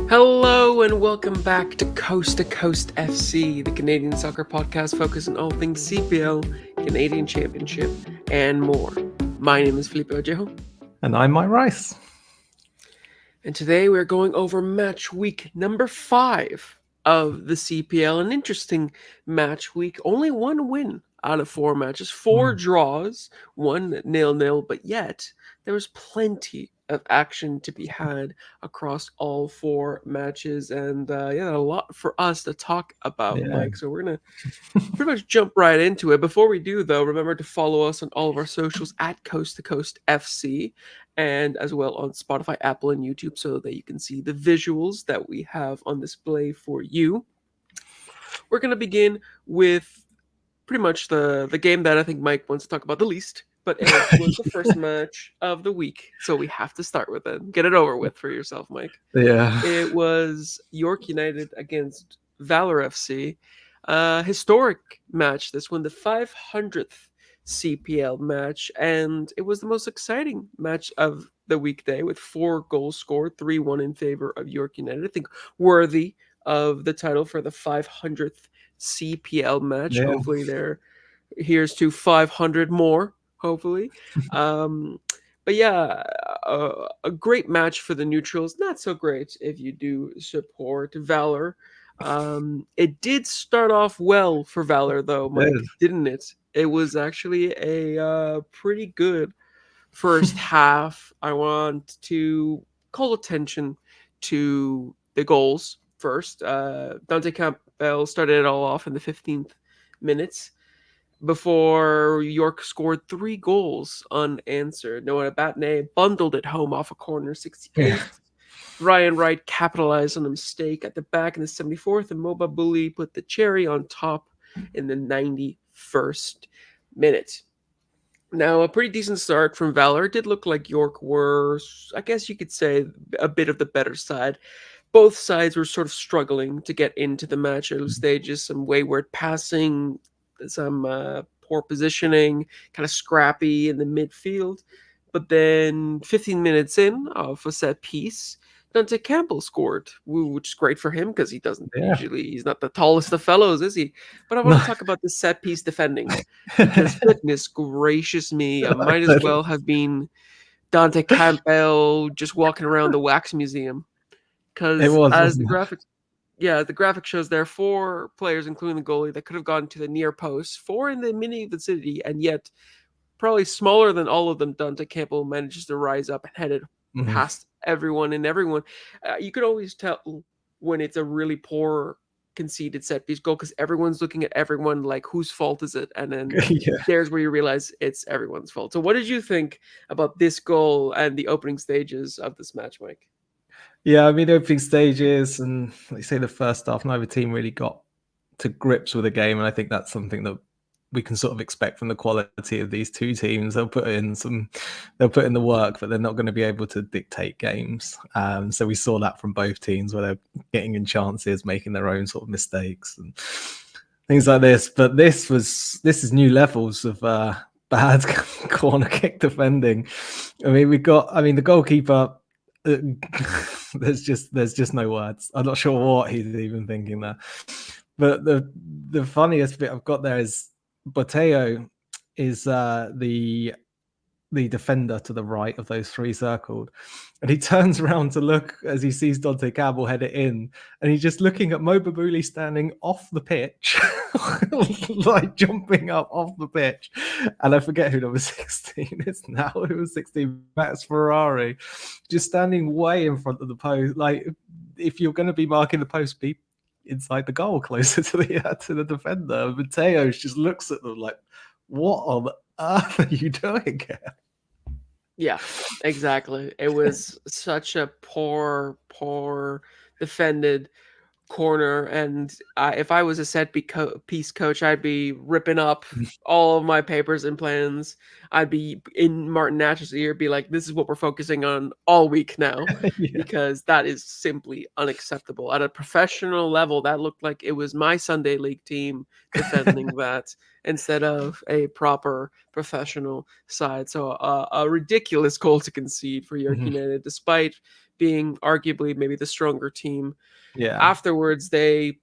Hello and welcome back to Coast FC, the Canadian soccer podcast focused on all things CPL, Canadian Championship, and more. My name is Felipe Ojejo. And I'm Mike Rice. And today we're going over match week number 5 of the CPL. An interesting match week. Only one win out of 4 matches, 4 draws, 1 0-0, but yet there was plenty of action to be had across all 4 matches, and a lot for us to talk about, Mike. So we're gonna pretty much jump right into it. Before we do, though, remember to follow us on all of our socials at Coast to Coast FC, and as well on Spotify, Apple, and YouTube, so that you can see the visuals that we have on display for you. We're gonna begin with pretty much the game that I think Mike wants to talk about the least. But it was the first match of the week, so we have to start with it. Get it over with for yourself, Mike. Yeah. It was York United against Valour FC. Historic match. This one, the 500th CPL match, and it was the most exciting match of the weekday with 4 goals scored, 3-1 in favor of York United. I think worthy of the title for the 500th CPL match. Yeah. Hopefully here's to 500 more. Hopefully. But yeah, a great match for the neutrals. Not so great if you do support Valour. It did start off well for Valour, though, Mike, didn't it? It was actually a pretty good first half. I want to call attention to the goals first. Dante CanPL started it all off in the 15th minutes, before York scored 3 goals unanswered. Noah Batney bundled it home off a corner, 68th. Yeah. Ryan Wright capitalized on a mistake at the back in the 74th, and Moba Bully put the cherry on top in the 91st minute. Now, a pretty decent start from Valour. It did look like York were, I guess you could say, a bit of the better side. Both sides were sort of struggling to get into the match early stages, some wayward passing, some poor positioning, kind of scrappy in the midfield. But then 15 minutes in off a set piece, Dante CanPL scored, which is great for him because he doesn't usually, he's not the tallest of fellows, is he? But I want to talk about the set piece defending, because goodness gracious me, I might as well have been Dante CanPL just walking around the wax museum. Because as the graphics, the graphic shows, there are 4 players, including the goalie, that could have gone to the near post, 4 in the mini vicinity, and yet probably smaller than all of them, Dante CanPL manages to rise up and head it past everyone and everyone. You could always tell when it's a really poor conceded set piece goal, because everyone's looking at everyone like, whose fault is it? And then there's where you realize it's everyone's fault. So what did you think about this goal and the opening stages of this match, Mike? Yeah, I mean, opening stages and, like you say, the first half, neither team really got to grips with the game. And I think that's something that we can sort of expect from the quality of these two teams. They'll put in the work, but they're not going to be able to dictate games. So we saw that from both teams, where they're getting in chances, making their own sort of mistakes and things like this. But this is new levels of bad corner kick defending. I mean, the goalkeeper, there's just no words. I'm not sure what he's even thinking there. But the funniest bit I've got there is Boteo is the defender to the right of those 3 circled, and he turns around to look as he sees Dante CanPL head it in, and he's just looking at Moba Bully standing off the pitch, like jumping up off the pitch. And I forget who number 16 is now. It was 16, Max Ferrari, just standing way in front of the post. Like, if you're going to be marking the post, be inside the goal, closer to the defender. Mateo just looks at them like, what on earth are you doing here? Yeah, exactly. It was such a poor defended corner, and if I was a piece coach, I'd be ripping up all of my papers and plans. I'd be in Martin Nash's ear, be like, "This is what we're focusing on all week now," Yeah. because that is simply unacceptable. At a professional level, that looked like it was my Sunday league team defending that instead of a proper professional side. So a ridiculous goal to concede for York Mhm. United, despite being arguably maybe the stronger team. Yeah. Afterwards, they,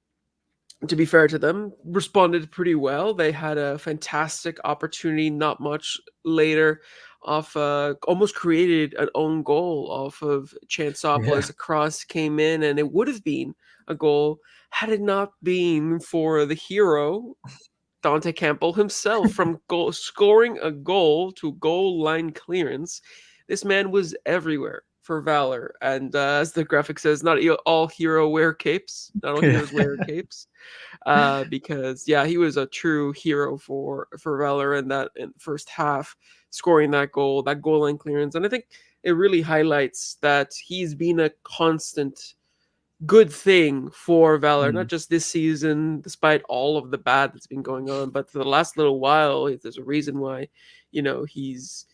to be fair to them, responded pretty well. They had a fantastic opportunity not much later off almost created an own goal off of Yeah. Chansopoulos. A cross came in, and it would have been a goal had it not been for the hero Dante Campbell himself from scoring a goal to goal line clearance. This man was everywhere for Valor, and as the graphic says, not all hero wear capes, not all Yeah. heroes wear capes. Because yeah, he was a true hero for Valor in that in first half, scoring that goal line clearance, and I think it really highlights that he's been a constant good thing for Valor, not Mm. just this season, despite all of the bad that's been going on, but for the last little while, there's a reason why, he's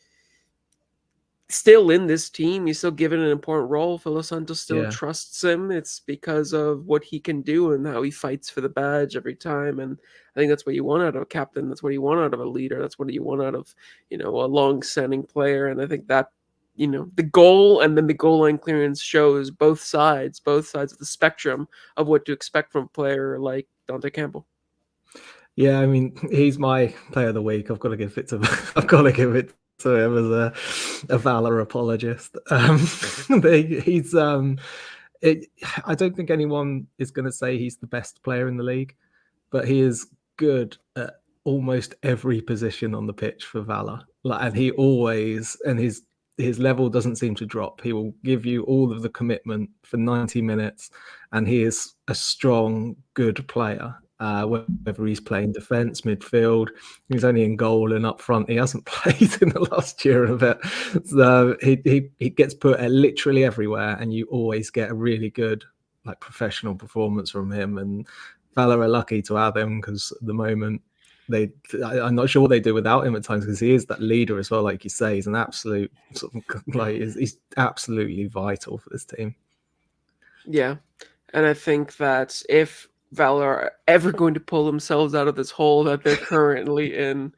still in this team. He's still given an important role. Philo Santos still Yeah. trusts him. It's because of what he can do and how he fights for the badge every time. And I think that's what you want out of a captain. That's what you want out of a leader. That's what you want out of, a long-standing player. And I think that, the goal and then the goal line clearance shows both sides of the spectrum of what to expect from a player like Dante Campbell. Yeah, I mean, he's my player of the week. I've got to give it to I've got to give it to him as a Valor apologist. He's it, I don't think anyone is going to say he's the best player in the league, but he is good at almost every position on the pitch for Valor. And he always, and his level doesn't seem to drop. He will give you all of the commitment for 90 minutes, and he is a strong, good player. Whether he's playing defence, midfield, he's only in goal and up front. He hasn't played in the last year and a bit, so he gets put literally everywhere, and you always get a really good, like, professional performance from him. And Valor are lucky to have him, because at the moment I'm not sure what they do without him at times, because he is that leader as well. Like you say, he's an absolute sort of, like, he's absolutely vital for this team. Yeah. And I think that if Valor are ever going to pull themselves out of this hole that they're currently in,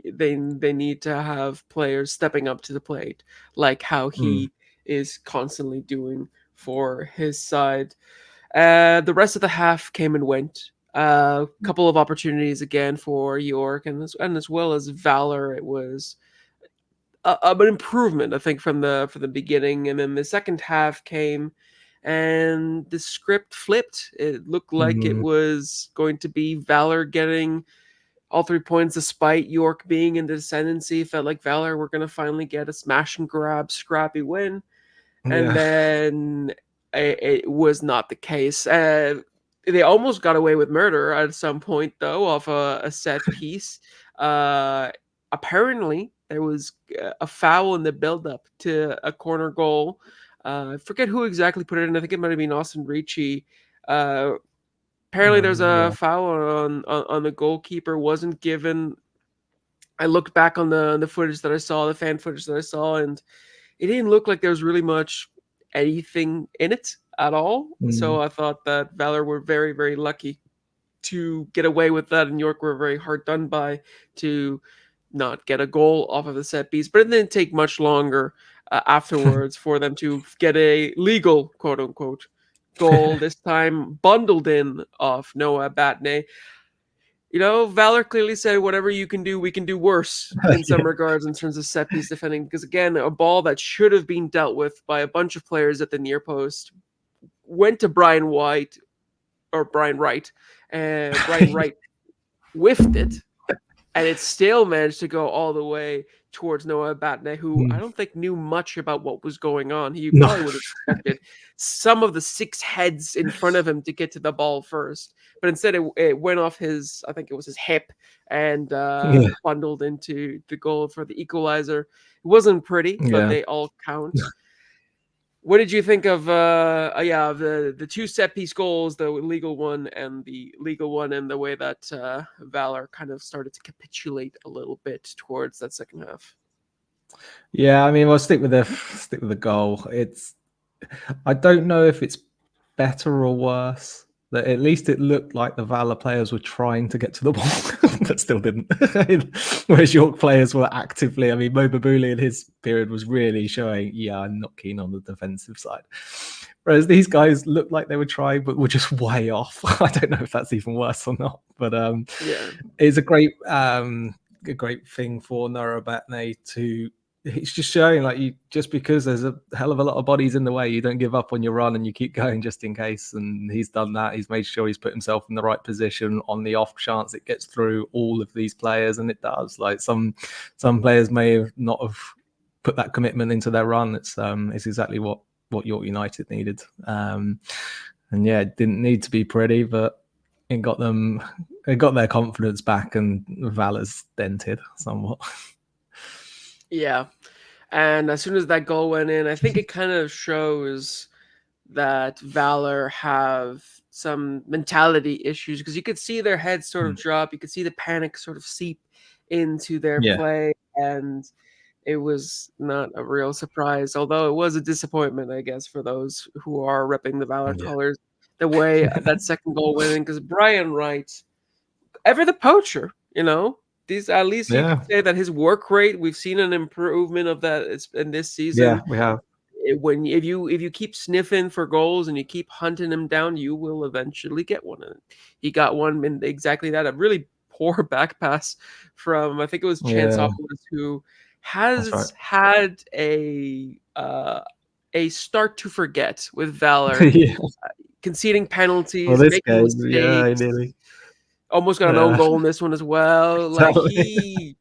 they need to have players stepping up to the plate, like how Mm. he is constantly doing for his side. The rest of the half came and went. A couple of opportunities again for York, and as well as Valor. It was an improvement, I think, from the beginning, and then the second half came, and the script flipped. It looked like it Mm. was going to be Valor getting all 3 points, despite York being in the ascendancy. Felt like Valor were going to finally get a smash and grab, scrappy win, and Yeah. then it was not the case. They almost got away with murder at some point, though, off a set piece. Uh, Apparently, there was a foul in the build-up to a corner goal. I forget who exactly put it in. I think it might have been Austin Ricci. Uh, Apparently, there's a Yeah. foul on the goalkeeper. Wasn't given. I looked back on the footage that I saw, the fan footage that I saw, and it didn't look like there was really much anything in it at all. Mm. So I thought that Valor were very, very lucky to get away with that, and York were very hard done by to not get a goal off of the set piece. But it didn't take much longer afterwards for them to get a legal, quote unquote, goal, this time bundled in off Noah Batney. Valor clearly said, whatever you can do, we can do worse in Yeah. some regards in terms of set piece defending. Because again, a ball that should have been dealt with by a bunch of players at the near post went to Brian White or Brian Wright, and Brian Wright whiffed it, and it still managed to go all the way towards Noah Batney, who I Mm. don't think knew much about what was going on. He No. probably would have expected some of the six heads in front of him to get to the ball first, but instead it went off his, I think it was his hip, and Yeah. bundled into the goal for the equalizer. It wasn't pretty, but Yeah. they all count. What did you think of the two set piece goals, the legal one and the legal one, and the way that Valor kind of started to capitulate a little bit towards that second half? Yeah, I mean, we'll stick with the goal. I don't know if it's better or worse. That at least it looked like the Valor players were trying to get to the ball, but still didn't. Whereas York players were actively. I mean, Mo Babuli in his period was really showing, yeah, I'm not keen on the defensive side. Whereas these guys looked like they were trying, but were just way off. I don't know if that's even worse or not. But Yeah, it's a great thing for Narabatne to. It's just showing like you just because there's a hell of a lot of bodies in the way, you don't give up on your run and you keep going just in case. And he's done that. He's made sure he's put himself in the right position on the off chance it gets through all of these players, and it does. Like some players may have not have put that commitment into their run. It's exactly what York United needed. And yeah, it didn't need to be pretty, but it got their confidence back, and Valor's dented somewhat. yeah. And as soon as that goal went in, I think it kind of shows that Valor have some mentality issues, because you could see their heads sort of drop. You could see the panic sort of seep into their Yeah. play, and it was not a real surprise, although it was a disappointment, I guess, for those who are repping the Valor Yeah. colors, the way that second goal went in, because Brian Wright, ever the poacher, these, at least you Yeah. could say that his work rate, we've seen an improvement of that in this Yeah, season. we have. When if you keep sniffing for goals and you keep hunting him down, you will eventually get one. And he got one in exactly that, a really poor back pass from, I think it was Yeah, Chansopoulos, who that's right. has had a start to forget with Valor, Yeah. conceding Well, penalties, this making game, yeah, I mistakes. nearly. Almost got an own Yeah, goal in this one as well. Like, exactly. he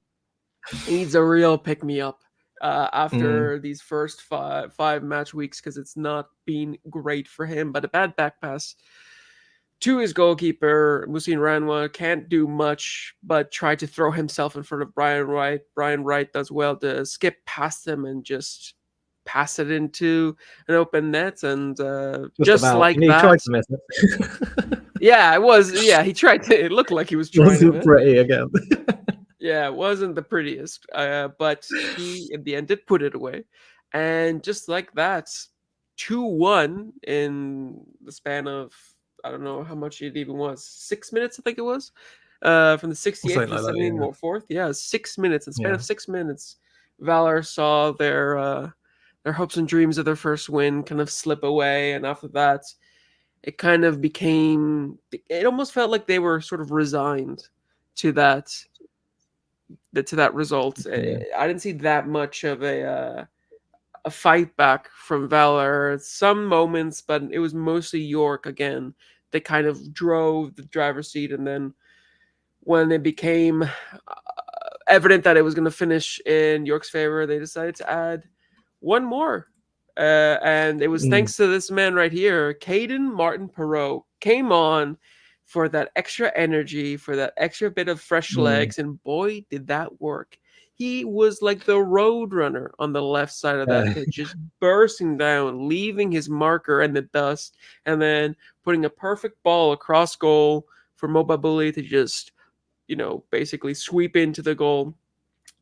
needs a real pick me up Mm, after these first five match weeks, because it's not been great for him. But a bad back pass to his goalkeeper, Musin Ranwa, can't do much but try to throw himself in front of Brian Wright. Brian Wright does well to skip past him and just pass it into an open net. And just just about. like And he that, tried to miss it. yeah, it was. Yeah, he tried to. It looked like he was trying to Wasn't miss. pretty again. Yeah, it wasn't the prettiest, but he in the end did put it away, and just like that, 2-1 in the span of, I don't know how much it even was, 6 minutes, I think it was, from the 68th Something to the like that, 74th. Yeah, 6 minutes. In the span yeah. of 6 minutes, Valor saw their hopes and dreams of their first win kind of slip away, and after that, it kind of became. It almost felt like they were sort of resigned to that result. Yeah. I didn't see that much of a fight back from Valor. Some moments, but it was mostly York again that kind of drove the driver's seat. And then when it became evident that it was going to finish in York's favor, they decided to add one more. And it was Mm, thanks to this man right here, Caden Martin Perot, came on for that extra energy, for that extra bit of fresh mm. legs, and boy, did that work. He was like the road runner on the left side of that pitch, just bursting down, leaving his marker in the dust, and then putting a perfect ball across goal for Mobabuli to just, basically sweep into the goal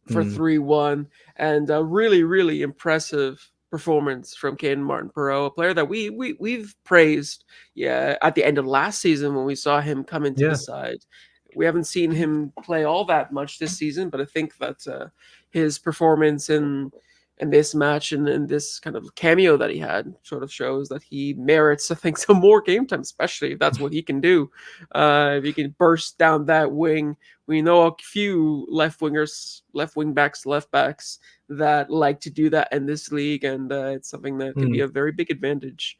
for Mm. 3-1, and a really, really impressive performance from Caden Martin Perot, a player that we've praised, yeah, at the end of last season when we saw him come into the Yeah. side. We haven't seen him play all that much this season, but I think that his performance in this match and in this kind of cameo that he had sort of shows that he merits, I think, some more game time, especially if that's what he can do. If he can burst down that wing. We know a few left wing backs, left backs that like to do that in this league, and it's something that can be Mm. a very big advantage.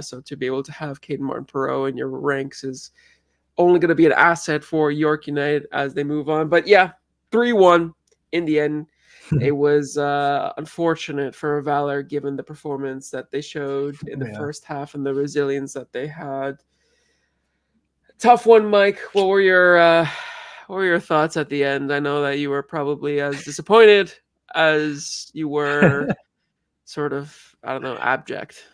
So to be able to have Caden Martin Perot in your ranks is only going to be an asset for York United as they move on. But yeah, 3-1 in the end. It was unfortunate for Valor given the performance that they showed in the Yeah. first half and the resilience that they had. Tough one, Mike. What were your thoughts at the end? I know that you were probably as disappointed as you were sort of I don't know, abject.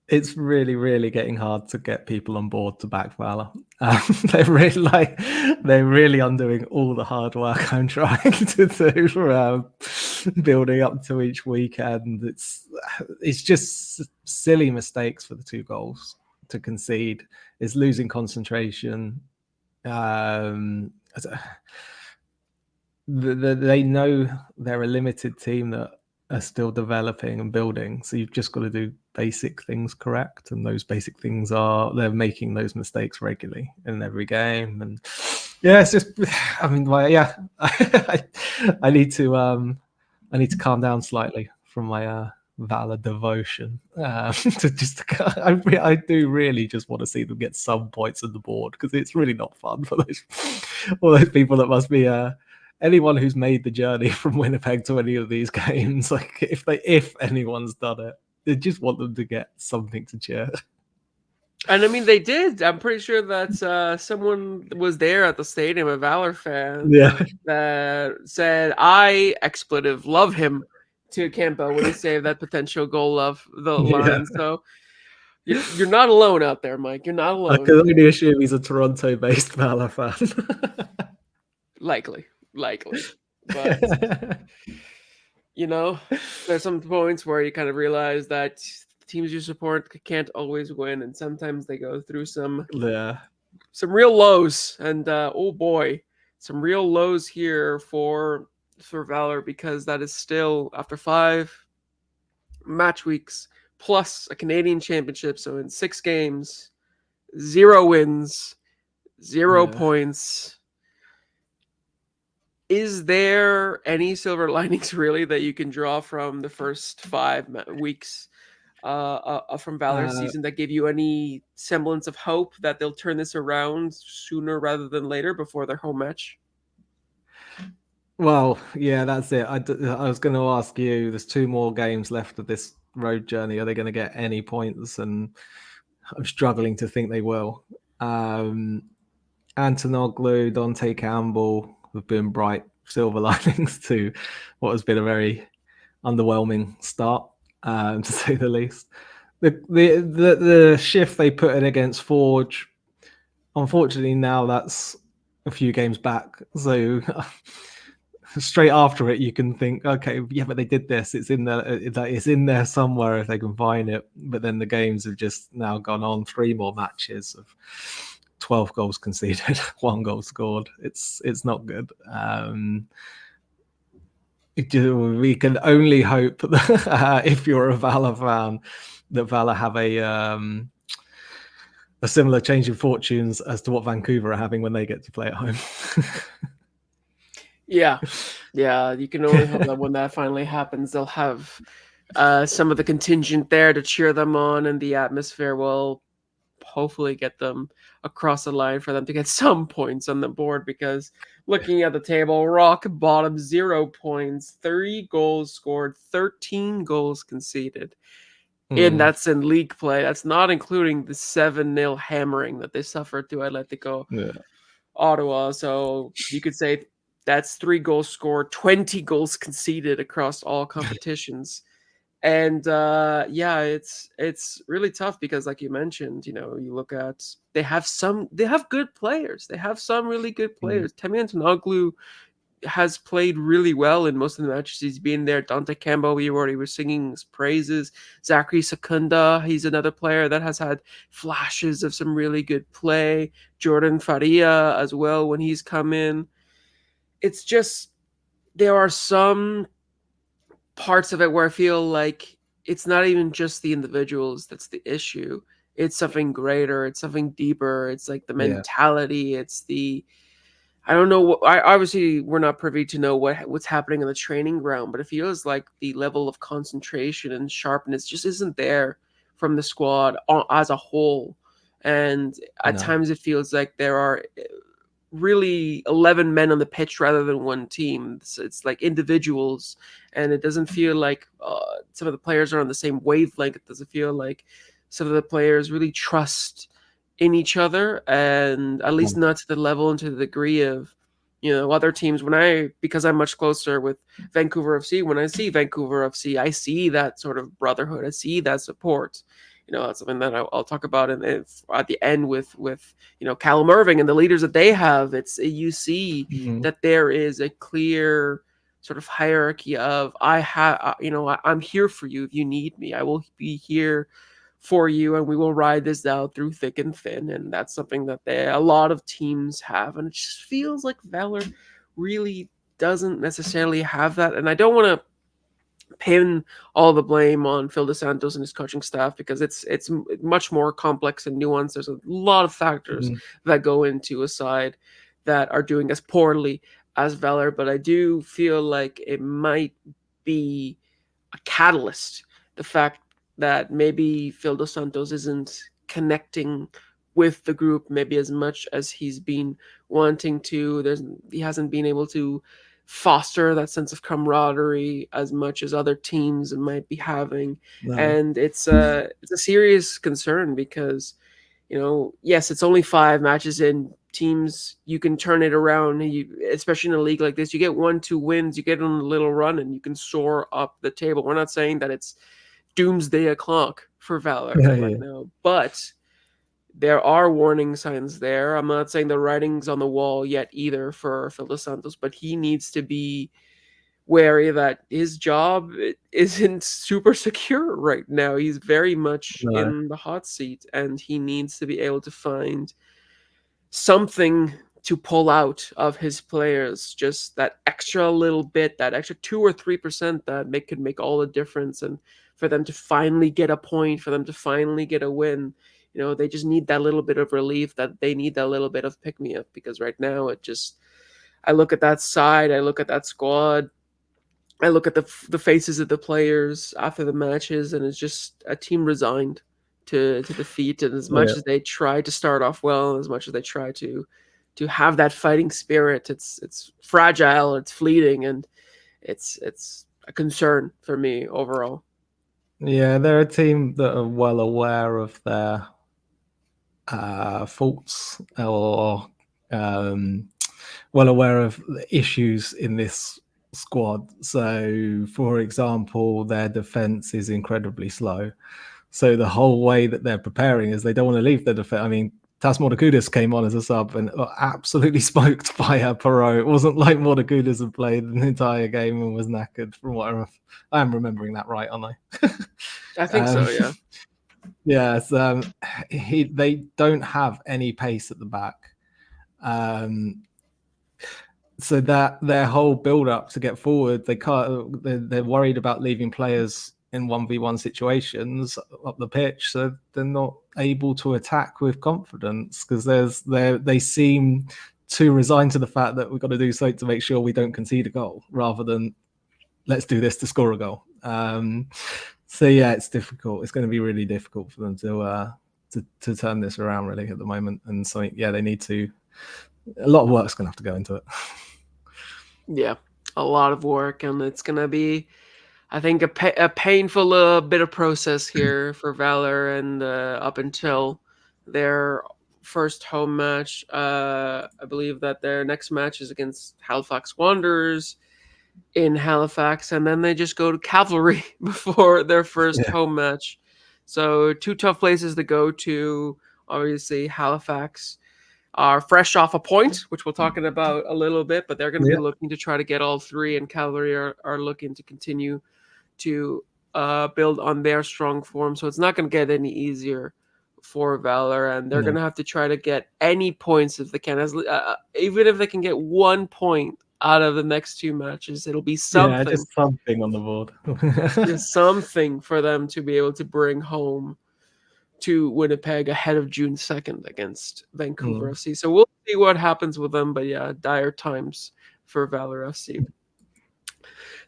It's really, really getting hard to get people on board to back Valour. They're really undoing all the hard work I'm trying to do, building up to each weekend. It's just silly mistakes for the 2 goals to concede. It's losing concentration. They know they're a limited team that are still developing and building, so you've just got to do basic things correct, and those basic things are they're making those mistakes regularly in every game. And yeah, it's just, I mean, yeah, I need to calm down slightly from my Valour devotion. I do really just want to see them get some points on the board, because it's really not fun for all those people that must be anyone who's made the journey from Winnipeg to any of these games. Like, if anyone's done it, I just want them to get something to cheer. And I mean, they did. I'm pretty sure that someone was there at the stadium, a Valour fan, that said, "I expletive love him," to CanPL when he saved that potential goal of the line. So you're not alone out there, Mike. You're not alone. I can only assume he's a Toronto-based Valour fan. Likely. But there's some points where you kind of realize that teams you support can't always win, and sometimes they go through some real lows. And oh boy, some real lows here for Valour, because that is still, after 5 match weeks plus a Canadian championship, so in 6 games, 0 wins, 0 points. Is there any silver linings really that you can draw from the first 5 weeks from Valour's season that give you any semblance of hope that they'll turn this around sooner rather than later before their home match? Well, yeah, that's it. I was going to ask you, there's 2 more games left of this road journey. Are they going to get any points? And I'm struggling to think they will. Antonoglu, Dante Campbell have been bright silver linings to what has been a very underwhelming start, to say the least. The shift they put in against Forge, unfortunately now that's a few games back, so straight after it you can think, okay, yeah, but they did this, it's in there somewhere if they can find it. But then the games have just now gone on 3 more matches of 12 goals conceded, 1 goal scored. It's not good. We can only hope that, if you're a Valour fan, that Valour have a similar change in fortunes as to what Vancouver are having when they get to play at home. Yeah, you can only hope that when that finally happens, they'll have some of the contingent there to cheer them on, and the atmosphere will hopefully get them across the line for them to get some points on the board. Because looking at the table, rock bottom, 0 points, 3 goals scored, 13 goals conceded. And that's in league play. That's not including the 7-0 hammering that they suffered to Atletico Ottawa. So you could say that's 3 goals scored, 20 goals conceded across all competitions. And it's really tough because, like you mentioned, you look at, they have good players. They have some really good players. Temi Antonoglu has played really well in most of the matches he's been there. Dante Campbell, we already were singing his praises. Zachary Secunda, he's another player that has had flashes of some really good play. Jordan Faria as well when he's come in. It's just, there are some parts of it where I feel like it's not even just the individuals that's the issue. It's something greater. It's something deeper. It's like the mentality. It's the, I don't know. Obviously, we're not privy to know what's happening on the training ground, but it feels like the level of concentration and sharpness just isn't there from the squad as a whole. And at times it feels like there are really 11 men on the pitch rather than one team. It's like individuals, and it doesn't feel like some of the players are on the same wavelength. It doesn't feel like some of the players really trust in each other, and at least not to the level and to the degree of other teams, because I'm much closer with Vancouver FC, when I see Vancouver FC, I see that sort of brotherhood. I see that support. That's something that I'll talk about at the end with Callum Irving and the leaders that they have. You see Mm. that there is a clear sort of hierarchy of I'm here for you if you need me. I will be here for you, and we will ride this out through thick and thin. And that's something that a lot of teams have, and it just feels like Valor really doesn't necessarily have that. And I don't want to pin all the blame on Phil DeSantos and his coaching staff, because it's much more complex and nuanced. There's a lot of factors Mm. that go into a side that are doing as poorly as Valor, but I do feel like it might be a catalyst. The fact that maybe Phil Dos Santos isn't connecting with the group maybe as much as he's been wanting to. He hasn't been able to foster that sense of camaraderie as much as other teams might be having, No. and it's a serious concern because yes, it's only 5 matches in. Teams, you can turn it around. Especially in a league like this, you get 1-2 wins, you get on a little run, and you can soar up the table. We're not saying that it's doomsday o'clock for Valor Yeah, right yeah. now, but there are warning signs there. I'm not saying the writing's on the wall yet either for Phil Dos Santos, but he needs to be wary that his job isn't super secure right now. He's very much No. in the hot seat, and he needs to be able to find something to pull out of his players, just that extra little bit, that extra 2 or 3% that could make all the difference, and for them to finally get a point, for them to finally get a win. They just need that little bit of relief, that they need that little bit of pick me up, because right now I look at that side, I look at that squad, I look at the faces of the players after the matches, and it's just a team resigned to defeat. And as much Yeah. as they try to start off well, as much as they try to have that fighting spirit, it's fragile, it's fleeting, and it's a concern for me overall. Yeah, they're a team that are well aware of their faults, or um, well aware of the issues in this squad. So, for example, their defense is incredibly slow. So the whole way that they're preparing is they don't want to leave their defense. I mean, Tas Mordekudis came on as a sub and got absolutely smoked by Perot. It wasn't like Mordekudis had played an entire game and was knackered, from what I'm remembering that right, aren't I? I think so, yeah. Yes, they don't have any pace at the back. So that their whole build up to get forward, they're worried about leaving players in 1v1 situations up the pitch, so they're not able to attack with confidence, because they seem too resigned to the fact that we've got to do something to make sure we don't concede a goal, rather than let's do this to score a goal. So yeah, it's difficult. It's going to be really difficult for them to turn this around really at the moment. And so yeah, they need to. A lot of work's going to have to go into it. Yeah, a lot of work, and it's gonna be, I think, a painful bit of process here for Valor, and up until their first home match. I believe that their next match is against Halifax Wanderers in Halifax, and then they just go to Cavalry before their first Yeah, home match. So 2 tough places to go to. Obviously, Halifax are fresh off a point, which we'll talk about a little bit, but they're going to be yeah, looking to try to get all three, and Cavalry are looking to continue to build on their strong form. So it's not going to get any easier for Valor, and they're going no. to have to try to get any points if they can. Even if they can get 1 point out of the next 2 matches, it'll be Yeah, something. just something on the board. Just something for them to be able to bring home to Winnipeg ahead of June 2nd against Vancouver Mm. FC. So we'll see what happens with them. But yeah, dire times for Valor FC.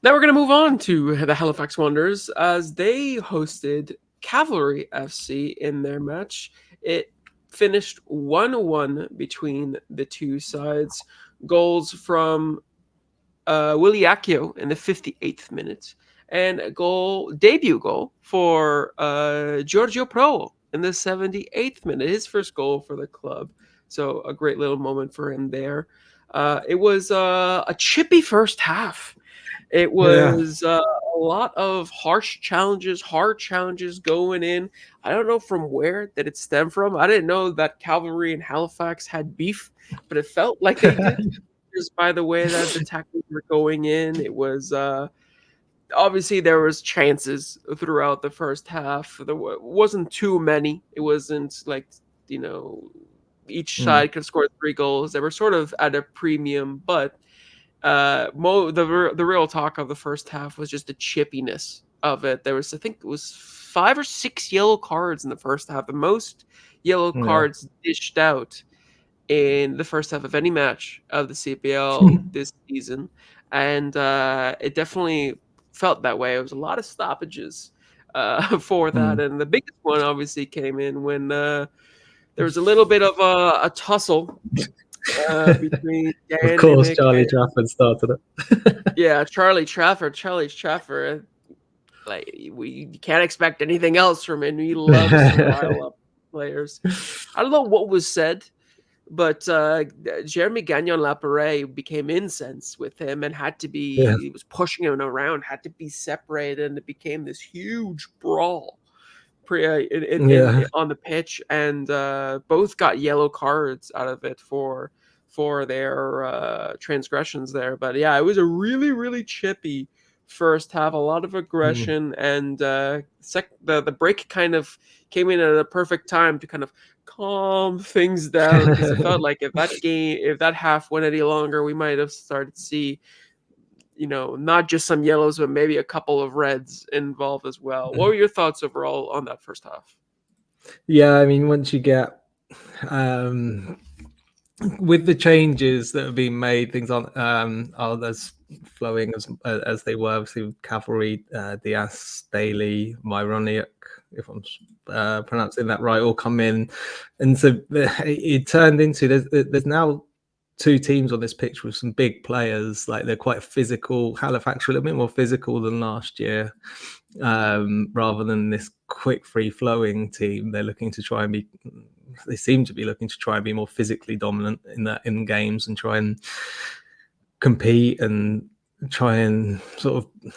Now we're going to move on to the Halifax Wanderers as they hosted Cavalry FC in their match. It finished 1-1 between the two sides. Goals from Willie Accio in the 58th minute, and a debut goal for Giorgio Pro in the 78th minute, his first goal for the club. So a great little moment for him there. It was a chippy first half. It Yeah. was a lot of hard challenges going in. I don't know from where that it stemmed from. I didn't know that Cavalry and Halifax had beef, but it felt like they did just by the way that the tackles were going in. It was obviously there was chances throughout the first half. There wasn't too many. It wasn't like you know each Mm, side could score 3 goals. They were sort of at a premium, but the real talk of the first half was just the chippiness of it. There was, I think, it was 5 or 6 yellow cards in the first half, the most yellow yeah. cards dished out in the first half of any match of the CPL this season, and it definitely felt that way. It was a lot of stoppages for that, Mm. and the biggest one obviously came in when there was a little bit of a tussle between Of Dan course, Nimick Charlie and Trafford started it. yeah, Charlie Trafford. Like we can't expect anything else from him. He loves to rile up players. I don't know what was said, but Jeremy Gagnon Laparet became incensed with him and had to Yeah. be. He was pushing him around, had to be separated, and it became this huge brawl Yeah. on the pitch, and both got yellow cards out of it for their transgressions there. But yeah, it was a really chippy first half, a lot of Mm. aggression, and the break kind of came in at a perfect time to kind of calm things down because it felt like if that half went any longer, we might have started to see not just some yellows, but maybe a couple of reds involved as well. What were your thoughts overall on that first half? Yeah, I mean, once you get um, with the changes that have been made, things aren't as flowing as they were. Obviously, with Cavalry, Diaz, Daly, Myroniak, if I'm pronouncing that right, all come in, and so it turned into there's now two teams on this pitch with some big players. Like they're quite physical. Halifax are a little bit more physical than last year, rather than this quick, free flowing team. They're looking to try and be. They seem to be looking to try and be more physically dominant in games and try and compete and try and sort of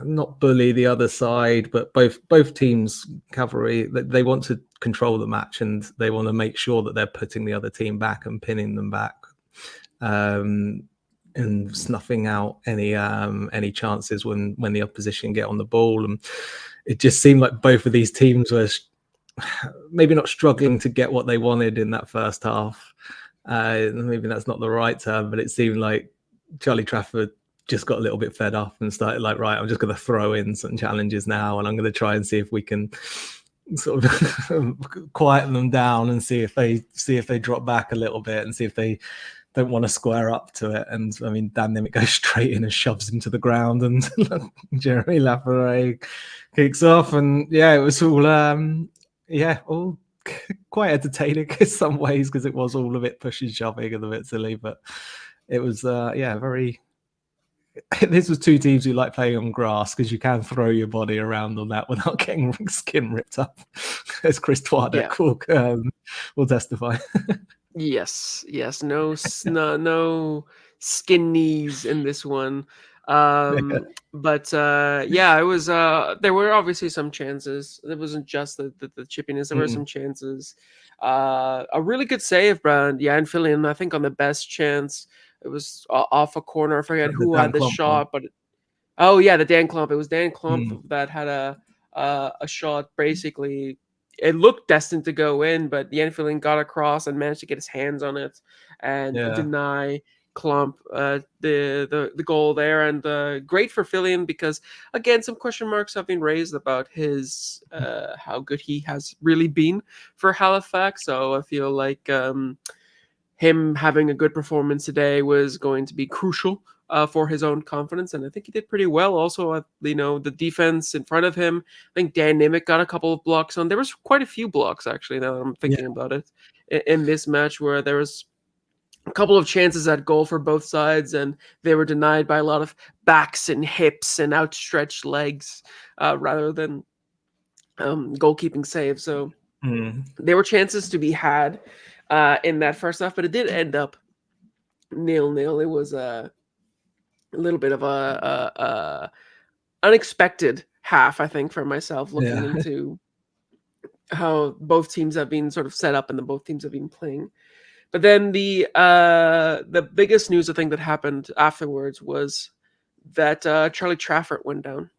not bully the other side, but both teams, Cavalry, they want to control the match and they want to make sure that they're putting the other team back and pinning them back, and snuffing out any chances when the opposition get on the ball. And it just seemed like both of these teams were maybe not struggling to get what they wanted in that first half. Maybe that's not the right term, but it seemed like Charlie Trafford just got a little bit fed up and started like, right, I'm just going to throw in some challenges now, and I'm going to try and see if we can sort of quieten them down and see if they drop back a little bit and see if they don't want to square up to it. And I mean, Dan Nimick goes straight in and shoves him to the ground, and Jeremy Laparet kicks off, and yeah, it was all all quite entertaining in some ways because it was all a bit push and shoving and a bit silly, but it was very. This was two teams who like playing on grass because you can throw your body around on that without getting skin ripped up, as Chris Yeah. Twardek will testify. Yes. Yes. No skin knees in this one. But yeah, it was. There were obviously some chances. It wasn't just the chippiness. There were some chances. A really good save, Brand. Yeah, and Fillion, I think on the best chance, it was off a corner. I forget The who Dan had the Klump one. shot, but oh yeah, the Dan Klump. It was Dan Klump Mm, that had a shot. Basically, it looked destined to go in, but Yanfilin got across and managed to get his hands on it and yeah. deny Klump the goal there. And great for Fillion because again, some question marks have been raised about his how good he has really been for Halifax. So I feel like him having a good performance today was going to be crucial for his own confidence, and I think he did pretty well. Also, the defense in front of him. I think Dan Nimick got a couple of blocks on. There was quite a few blocks actually. Now that I'm Yeah. thinking about it, in this match where there was a couple of chances at goal for both sides, and they were denied by a lot of backs and hips and outstretched legs rather than goalkeeping saves. So Mm, there were chances to be had in that first half, but it did end up 0-0. It was a little bit of a unexpected half, I think, for myself, looking Yeah. into how both teams have been sort of set up and the both teams have been playing. But then the biggest news I think that happened afterwards was that Charlie Trafford went down,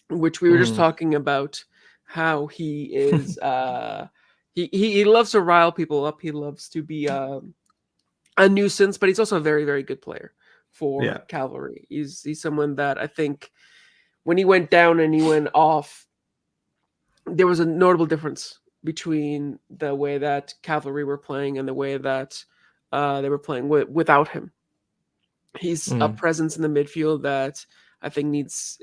which we were just Mm. talking about how he is he loves to rile people up. He loves to be a nuisance, but he's also a very, very good player Yeah. for Cavalry. He's someone that I think when he went down and he went off, there was a notable difference between the way that Cavalry were playing and the way that they were playing without him. He's a Mm. presence in the midfield that I think needs.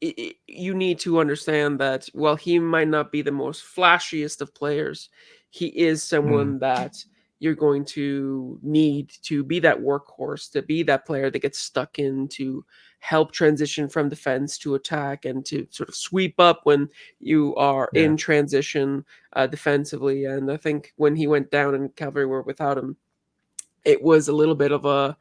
You need to understand that while he might not be the most flashiest of players, he is Mm. someone that you're going to need to be that workhorse, to be that player that gets stuck in, to help transition from defense to attack and to sort of sweep up when you are Yeah. in transition defensively. And I think when he went down and Cavalry were without him, it was a little bit of a,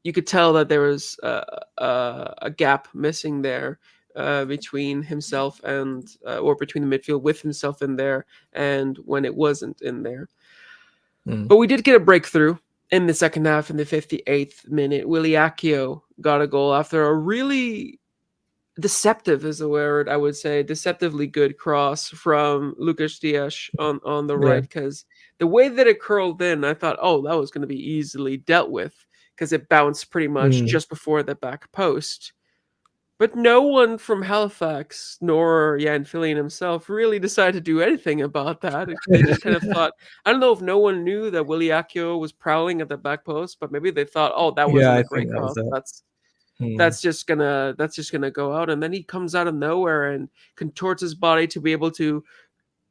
you could tell that there was a gap missing there between himself and or between the midfield with himself in there and when it wasn't in there. Mm. But we did get a breakthrough in the second half in the 58th minute. Willie Accio got a goal after a really deceptive is the word I would say, deceptively good cross from Lucas Dias on the Yeah. right, because the way that it curled in, I thought, oh, that was going to be easily dealt with because it bounced pretty much Mm. just before the back post. But no one from Halifax, nor Jan Fillion himself, really decided to do anything about that. They just kind of thought, I don't know if no one knew that Willie Accio was prowling at the back post, but maybe they thought, oh, that Yeah, wasn't I a great think that was cross. it. That's Mm. that's just gonna go out, and then he comes out of nowhere and contorts his body to be able to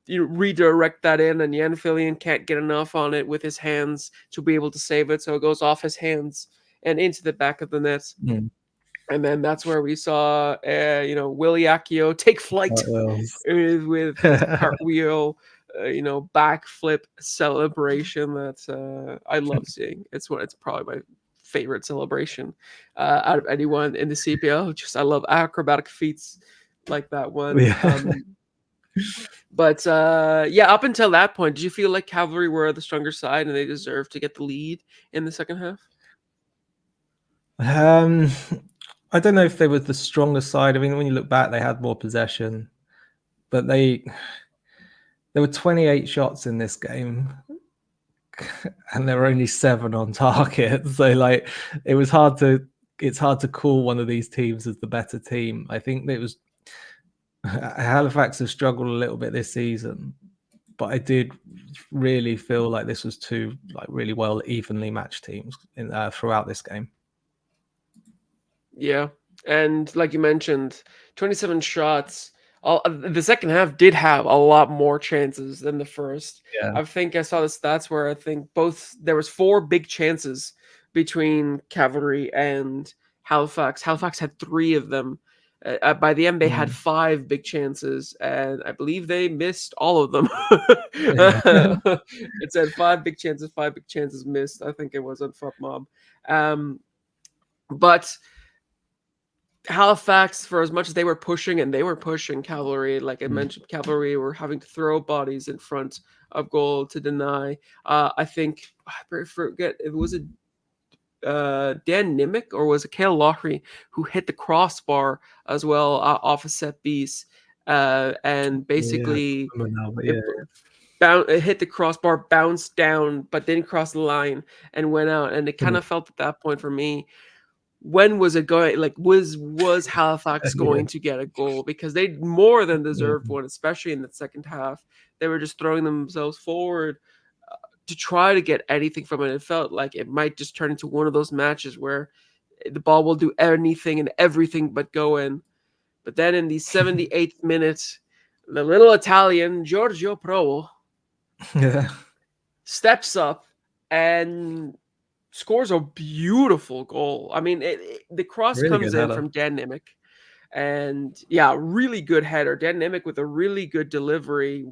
redirect that in, and Jan Fillion can't get enough on it with his hands to be able to save it, so it goes off his hands and into the back of the net. Mm. And then that's where we saw Willie Accio take flight That was. with his cartwheel, backflip celebration that I love seeing. It's probably my favorite celebration out of anyone in the CPL. Just I love acrobatic feats like that one. Yeah. But yeah, up until that point, did you feel like Cavalry were the stronger side and they deserved to get the lead in the second half? Um, I don't know if they were the strongest side. I mean, when you look back, they had more possession, but there were 28 shots in this game, and there were only 7 on target. So like, it's hard to call one of these teams as the better team. I think it was Halifax have struggled a little bit this season, but I did really feel like this was two like really well evenly matched teams throughout this game. Yeah, and like you mentioned, 27 shots. The second half did have a lot more chances than the first. Yeah. I think I saw the stats where I think there was 4 big chances between Cavalry and Halifax. Halifax had 3 of them. By the end, they had Mm. 5 big chances, and I believe they missed all of them. Yeah. It said 5 big chances missed. I think it was on FotMob. But Halifax, for as much as they were pushing, and they were pushing Cavalry, like I Mm. mentioned, Cavalry were having to throw bodies in front of goal to deny. I think I forget if it was a Dan Nimick or was it Cale Lowry who hit the crossbar as well off a set piece, and Yeah, I basically remember now, but it, yeah. it hit the crossbar, bounced down, but didn't cross the line and went out. And it kind Mm. of felt at that point for me, when was it going, like was Halifax Yeah. going to get a goal, because they more than deserved Mm. one, especially in the second half. They were just throwing themselves forward to try to get anything from it. It felt like it might just turn into one of those matches where the ball will do anything and everything but go in. But then in the 78th minute, the little Italian Giorgio Provo Yeah. steps up and scores a beautiful goal. I mean, the cross Really comes good in header. from Dan Nimick, and yeah, really good header. Dan Nimick with a really good delivery.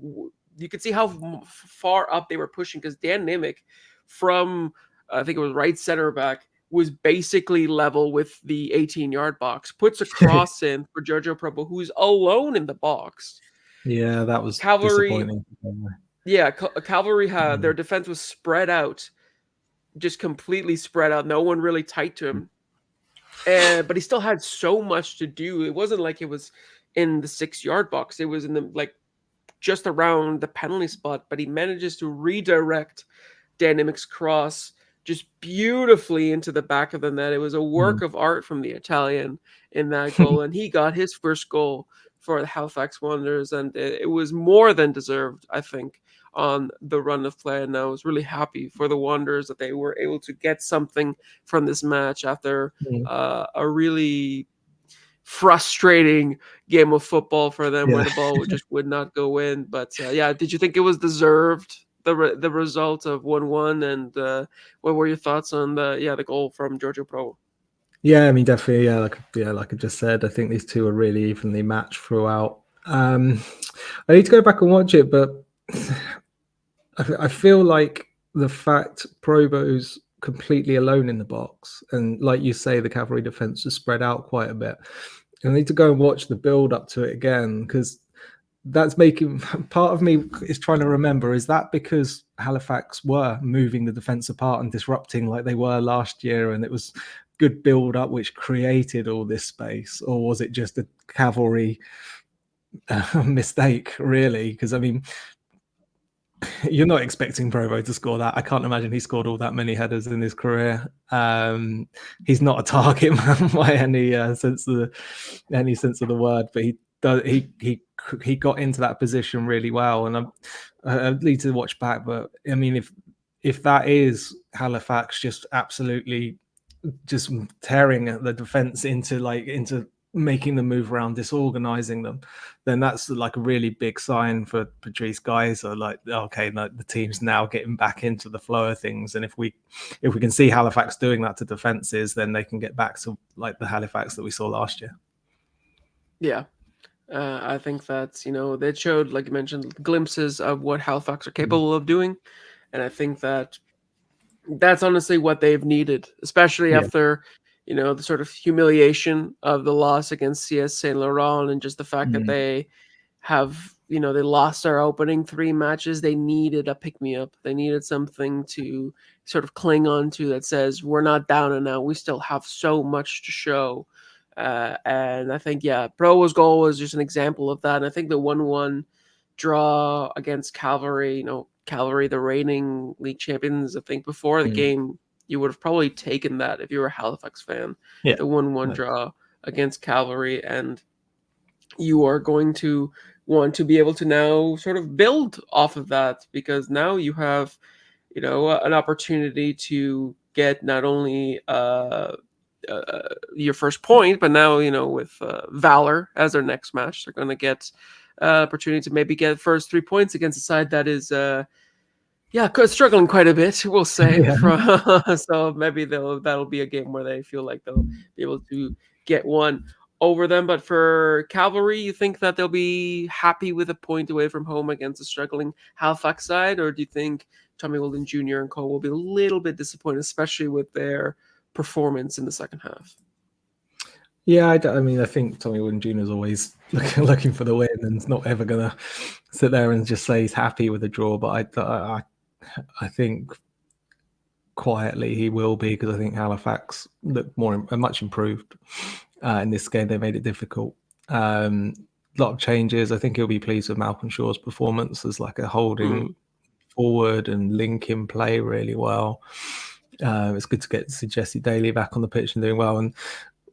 You could see how far up they were pushing, because Dan Nimick from I think it was right center back, was basically level with the 18-yard box, puts a cross in for Giorgio Probo, who's alone in the box. Yeah, that was Cavalry, disappointing. yeah, Cavalry had their defense was spread out, just completely spread out. No one really tight to him. But he still had so much to do. It wasn't like it was in the 6-yard box. It was in the just around the penalty spot, but he manages to redirect Dynamic's cross just beautifully into the back of the net. It was a work of art from the Italian in that goal, and he got his first goal for the Halifax Wanderers, and it was more than deserved, I think, on the run of play. And I was really happy for the Wanderers that they were able to get something from this match after a really frustrating game of football for them where the ball just would not go in. But yeah, did you think it was deserved, the result of 1-1? And what were your thoughts on the goal from Giorgio Pro? Yeah, I mean, definitely. Like I just said, I think these two are really evenly matched throughout. I need to go back and watch it, but I feel like the fact Probo's completely alone in the box, and like you say, the Cavalry defense is spread out quite a bit. I need to go and watch the build up to it again, because that's making part of me is trying to remember, is that because Halifax were moving the defense apart and disrupting like they were last year, and it was good build up which created all this space, or was it just a Cavalry mistake, really? Because I mean, you're not expecting Provo to score that. I can't imagine he scored all that many headers in his career. He's not a target man by any sense of the word, but he got into that position really well. And I need to watch back, but I mean, if that is Halifax just absolutely just tearing the defense into making them move around, disorganizing them, then that's like a really big sign for Patrice guys. Are like, okay, the team's now getting back into the flow of things. And if we can see Halifax doing that to defenses, then they can get back to like the Halifax that we saw last year. Yeah. I think that's, they showed, like you mentioned, glimpses of what Halifax are capable of doing. And I think that's honestly what they've needed, especially after, the sort of humiliation of the loss against CS Saint Laurent, and just the fact that they have, they lost our opening 3 matches. They needed a pick-me-up. They needed something to sort of cling on to that says, we're not down and out. We still have so much to show. And I think, Provo's goal was just an example of that. And I think the 1-1 draw against Cavalry, Cavalry, the reigning league champions, I think before the game, you would have probably taken that if you were a Halifax fan. Yeah. The 1-1 draw against Cavalry, and you are going to want to be able to now sort of build off of that, because now you have, an opportunity to get not only your first point, but now, with Valour as their next match, they're going to get opportunity to maybe get first 3 points against a side that is struggling quite a bit, we'll say. So maybe that'll be a game where they feel like they'll be able to get one over them. But for Cavalry, you think that they'll be happy with a point away from home against a struggling Halifax side, or do you think Tommy Wilden Jr. and co will be a little bit disappointed, especially with their performance in the second half? Yeah, I mean, I think Tommy Wilden Jr. is always looking for the win, and is not ever going to sit there and just say he's happy with a draw. But I think quietly he will be, because I think Halifax looked much improved in this game. They made it difficult. A lot of changes. I think he'll be pleased with Malcolm Shaw's performance as like a holding forward and linking play really well. It's good to see Jesse Daly back on the pitch and doing well. And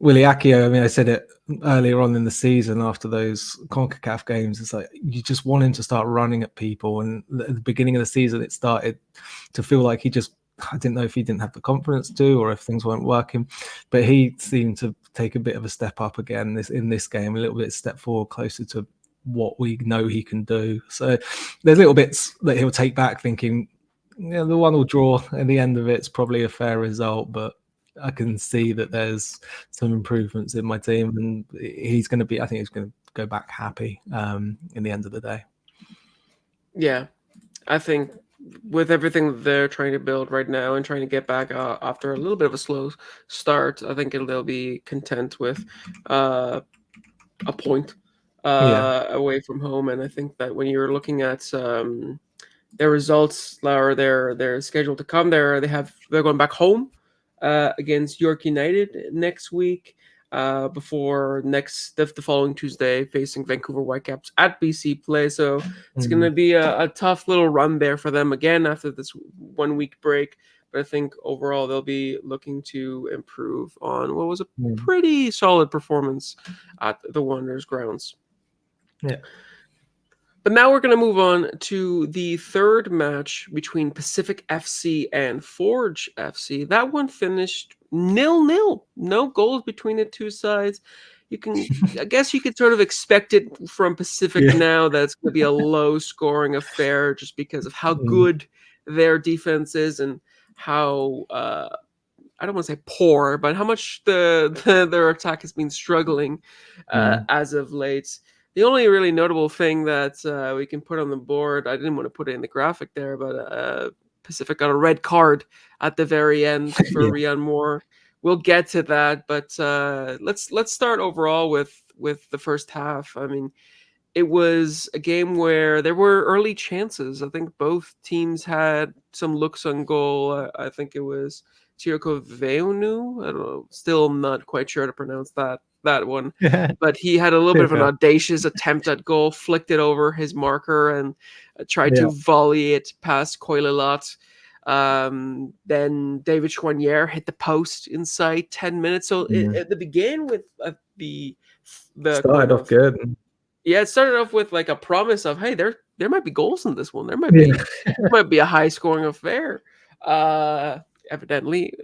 Willie Akio, I mean, I said it earlier on in the season after those CONCACAF games, it's like you just want him to start running at people. And at the beginning of the season, it started to feel like I didn't know if he didn't have the confidence to, or if things weren't working, but he seemed to take a bit of a step up again in this game, a little bit step forward, closer to what we know he can do. So there's little bits that he'll take back thinking, the 1-1 draw at the end of it's probably a fair result, but I can see that there's some improvements in my team, and I think he's going to go back happy in the end of the day. Yeah, I think with everything that they're trying to build right now and trying to get back after a little bit of a slow start, I think they'll be content with a point Yeah. away from home. And I think that when you're looking at their results or their schedule to come, they're going back home against York United next week. Before the following Tuesday facing Vancouver Whitecaps at BC Play, so it's going to Mm. be a tough little run there for them again after this 1 week break. But I think overall they'll be looking to improve on what was a Mm. pretty solid performance at the Wanderers grounds. Yeah. But now we're going to move on to the third match between Pacific FC and Forge FC. That one finished 0-0. No goals between the two sides. I guess you could sort of expect it from Pacific Yeah. now that it's going to be a low scoring affair just because of how Mm. good their defense is and how I don't want to say poor, but how much their attack has been struggling Mm. as of late. The only really notable thing that we can put on the board, I didn't want to put it in the graphic there, but Pacific got a red card at the very end for Yeah. Rian Moore. We'll get to that, but let's start overall with the first half. I mean, it was a game where there were early chances. I think both teams had some looks on goal. I think it was Tirko Veonu. I don't know. Still not quite sure how to pronounce that one. Yeah. But he had a little bit of an Yeah. audacious attempt at goal, flicked it over his marker, and tried Yeah. to volley it past Koilalat. Then David Chouanier hit the post inside 10 minutes. So Mm. it began with the Started corner off of good. yeah, it started off with like a promise of, hey, there might be goals in this one. Yeah. Might be a high scoring affair. Uh, Evidently,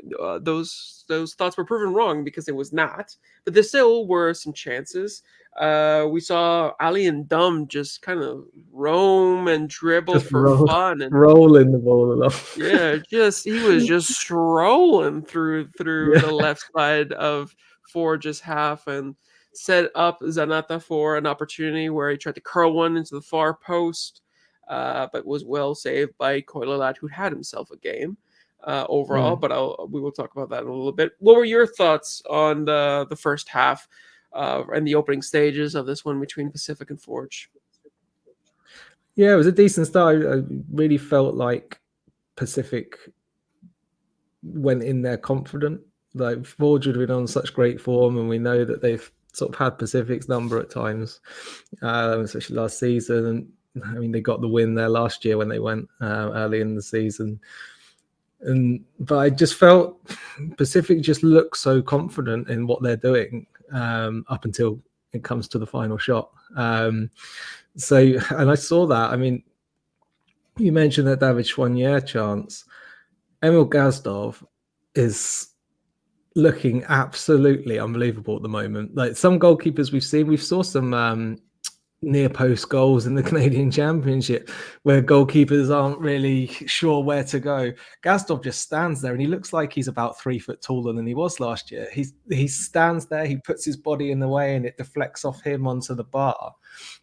those thoughts were proven wrong because it was not. But there still were some chances. We saw Ali and Dum just kind of roam and dribble Just for fun, and rolling the ball along. yeah, just he was just strolling through Yeah. the left side of Forge's half and set up Zanata for an opportunity where he tried to curl one into the far post, but was well saved by Koilalat, who had himself a game overall. Mm. But we will talk about that in a little bit. What were your thoughts on the first half and the opening stages of this one between Pacific and Forge? Yeah, it was a decent start. I really felt like Pacific went in there confident. Like Forge had been on such great form, and we know that they've sort of had Pacific's number at times, especially last season. And I mean, they got the win there last year when they went early in the season. But I just felt Pacific just looked so confident in what they're doing up until it comes to the final shot. And I saw that. I mean, you mentioned that David Chouanier chance. Emil Gazdov is looking absolutely unbelievable at the moment. Like some goalkeepers we saw some near post goals in the Canadian Championship where goalkeepers aren't really sure where to go. Gazdov just stands there and he looks like he's about 3 foot taller than he was last year. He stands there, he puts his body in the way and it deflects off him onto the bar.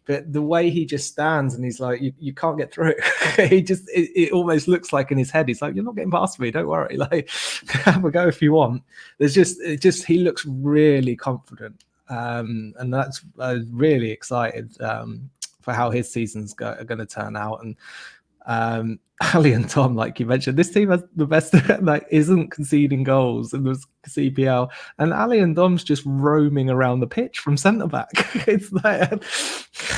But the way he just stands and he's like, you can't get through. It almost looks like in his head, he's like, you're not getting past me, don't worry. Like, have a go if you want. He looks really confident. And that's really excited for how his season's are going to turn out. And Ali and Tom, like you mentioned, this team has the best, like, isn't conceding goals in the CPL, and Ali and Dom's just roaming around the pitch from centre back. It's like,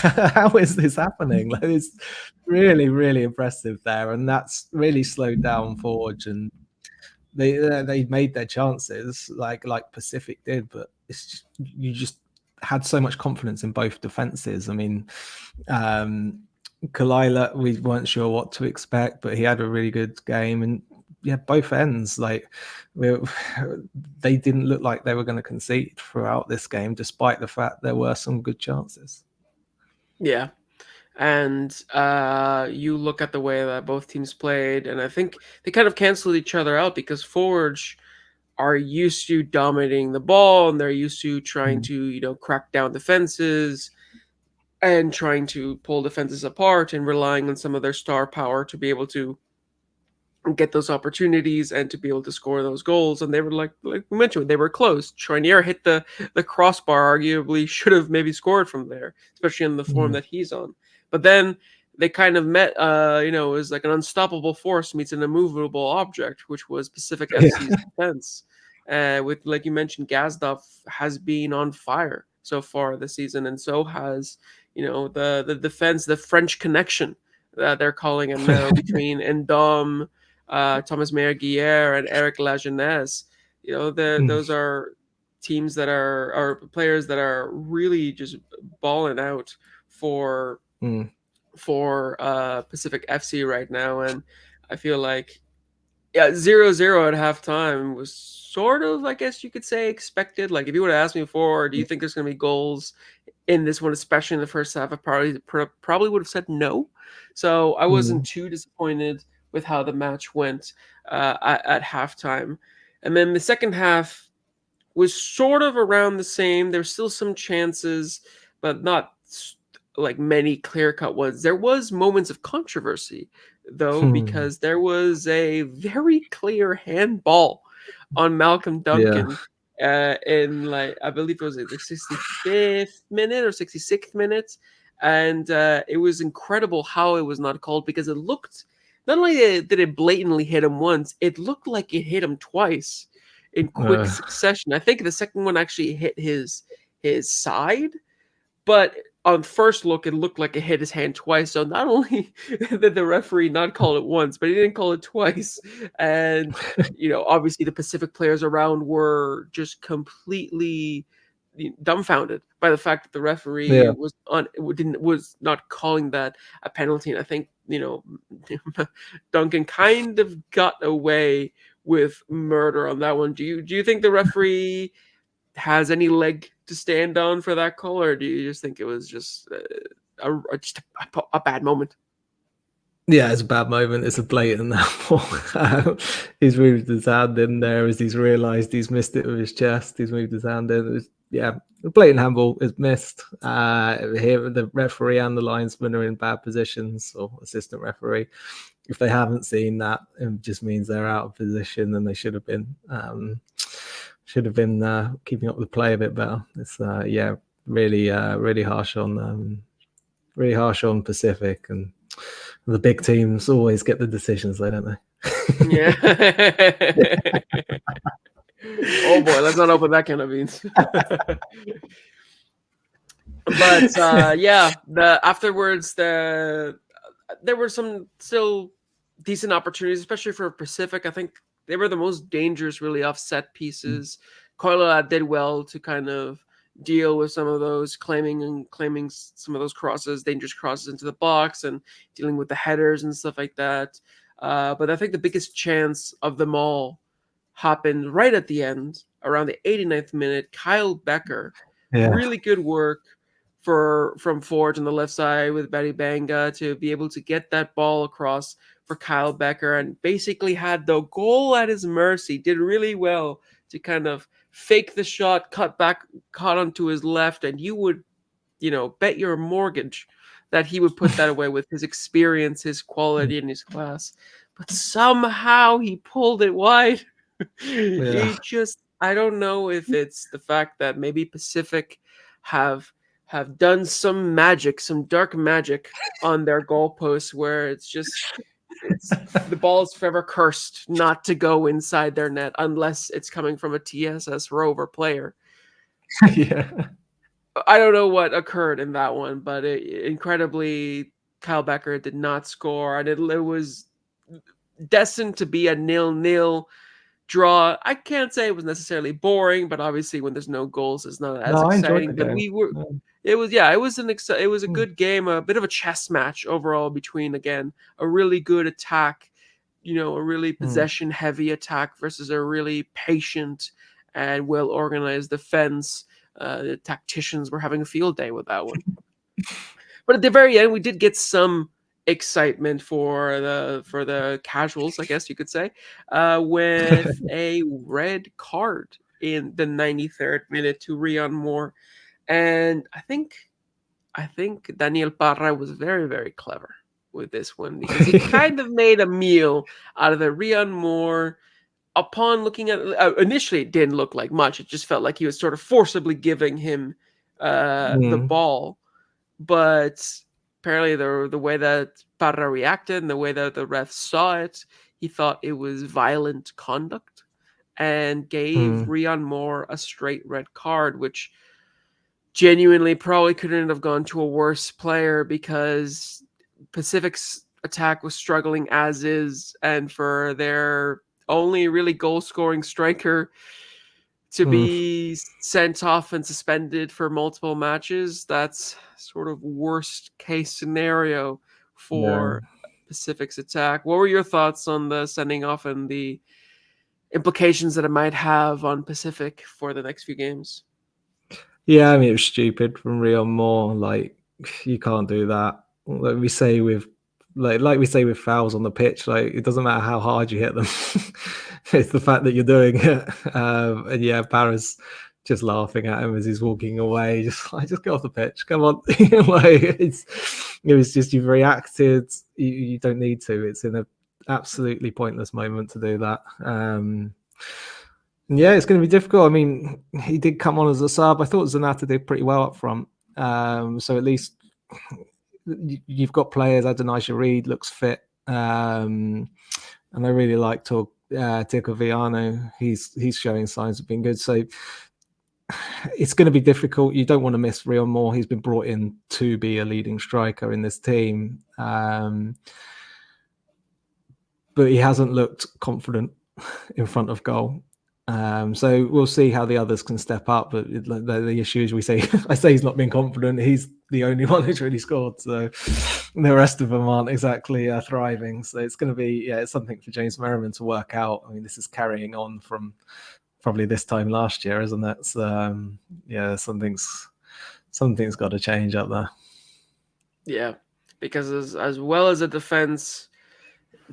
how is this happening? Like, it's really, really impressive there, and that's really slowed down Forge, and they made their chances like Pacific did, but it's just, you just had so much confidence in both defenses. I mean, Kalila, we weren't sure what to expect, but he had a really good game, and yeah, both ends, like, they didn't look like they were going to concede throughout this game, despite the fact there were some good chances. Yeah. And you look at the way that both teams played, and I think they kind of canceled each other out because Forge are used to dominating the ball and they're used to trying to, crack down defenses and trying to pull defenses apart and relying on some of their star power to be able to get those opportunities and to be able to score those goals. And they were like we mentioned, they were close. Charnier hit the crossbar, arguably should have maybe scored from there, especially in the form that he's on. But then they kind of met, it was like an unstoppable force meets an immovable object, which was Pacific FC's defense. With, like you mentioned, Gazdov has been on fire so far this season, and so has the defense, the French connection that they're calling him now, between Ndom, Thomas Meyer-Guier, and Eric Lajeunesse. Those are teams that are players that are really just balling out for Pacific FC right now. And I feel like 0-0 at halftime was sort of, I guess you could say, expected. Like, if you would have asked me before, do you think there's going to be goals in this one, especially in the first half, I probably would have said no. So I wasn't too disappointed with how the match went at halftime. And then the second half was sort of around the same. There's still some chances, but not like many clear-cut ones. There was moments of controversy, though, because there was a very clear handball on Malcolm Duncan in, like, I believe it was like the 65th minute or 66th minute. And it was incredible how it was not called, because it looked, not only did it blatantly hit him once, it looked like it hit him twice in quick succession. I think the second one actually hit his side, but on first look, it looked like it hit his hand twice. So not only did the referee not call it once, but he didn't call it twice. And obviously the Pacific players around were just completely dumbfounded by the fact that the referee was not calling that a penalty. And I think Duncan kind of got away with murder on that one. Do you think the referee has any leg to stand on for that call, or do you just think it was just a bad moment? Yeah, it's a bad moment. It's a blatant handball. He's moved his hand in there as he's realised he's missed it with his chest. He's moved his hand in. The blatant handball is missed. Here, the referee and the linesman are in bad positions, or assistant referee. If they haven't seen that, it just means they're out of position, and they should have been keeping up the play a bit better. It's really harsh on Pacific, and the big teams always get the decisions, don't they? Yeah. Oh boy, let's not open that can of beans. But afterwards, there were some still decent opportunities, especially for Pacific. I think they were the most dangerous, really, off set pieces. Koilala did well to kind of deal with some of those, claiming some of those dangerous crosses into the box, and dealing with the headers and stuff like that. But I think the biggest chance of them all happened right at the end, around the 89th minute. Kyle Becker, really good work from Forge on the left side with Betty Banga to be able to get that ball across for Kyle Becker, and basically had the goal at his mercy. Did really well to kind of fake the shot, caught onto his left, and you would, bet your mortgage that he would put that away with his experience, his quality, and his class. But somehow he pulled it wide. I don't know if it's the fact that maybe Pacific have done some magic, some dark magic on their goalposts, where it's the ball is forever cursed not to go inside their net unless it's coming from a TSS Rover player. I don't know what occurred in that one, but incredibly, Kyle Becker did not score, and it was destined to be a 0-0 draw. I can't say it was necessarily boring, but obviously when there's no goals, it's not as exciting. But it was a good game, a bit of a chess match overall between, again, a really good attack, a really possession heavy attack versus a really patient and well organized defense. The tacticians were having a field day with that one. But at the very end, we did get some excitement for the casuals, I guess you could say, with a red card in the 93rd minute to Rion Moore. And I think Daniel Parra was very, very clever with this one because he kind of made a meal out of it. Ryan Moore, upon looking at initially, it didn't look like much. It just felt like he was sort of forcibly giving him the ball. But apparently, the way that Parra reacted and the way that the ref saw it, he thought it was violent conduct and gave Ryan Moore a straight red card, which genuinely probably couldn't have gone to a worse player because Pacific's attack was struggling as is, and for their only really goal-scoring striker to be sent off and suspended for multiple matches, that's sort of worst case scenario for Pacific's attack. What were your thoughts on the sending off and the implications that it might have on Pacific for the next few games? Yeah, I mean, it was stupid from Ryan Moore. Like, you can't do that. Like we say with fouls on the pitch, like it doesn't matter how hard you hit them. It's the fact that you're doing it. And yeah, Barra's just laughing at him as he's walking away. Just get off the pitch. Come on. Like it was just you've reacted. You don't need to. It's in an absolutely pointless moment to do that. Yeah, it's going to be difficult. I mean, he did come on as a sub. I thought Zanata did pretty well up front. So at least you've got players. Adonijah Reed looks fit. And I really like Tico Viano. He's showing signs of being good. So it's going to be difficult. You don't want to miss Ryan Moore. He's been brought in to be a leading striker in this team. But he hasn't looked confident in front of goal. So we'll see how the others can step up. But the issue is I say he's not been confident. He's the only one who's really scored. So the rest of them aren't exactly thriving. So it's going to be, it's something for James Merriman to work out. I mean, this is carrying on from probably this time last year, isn't it? So, something's got to change up there. Yeah, because as well as a defense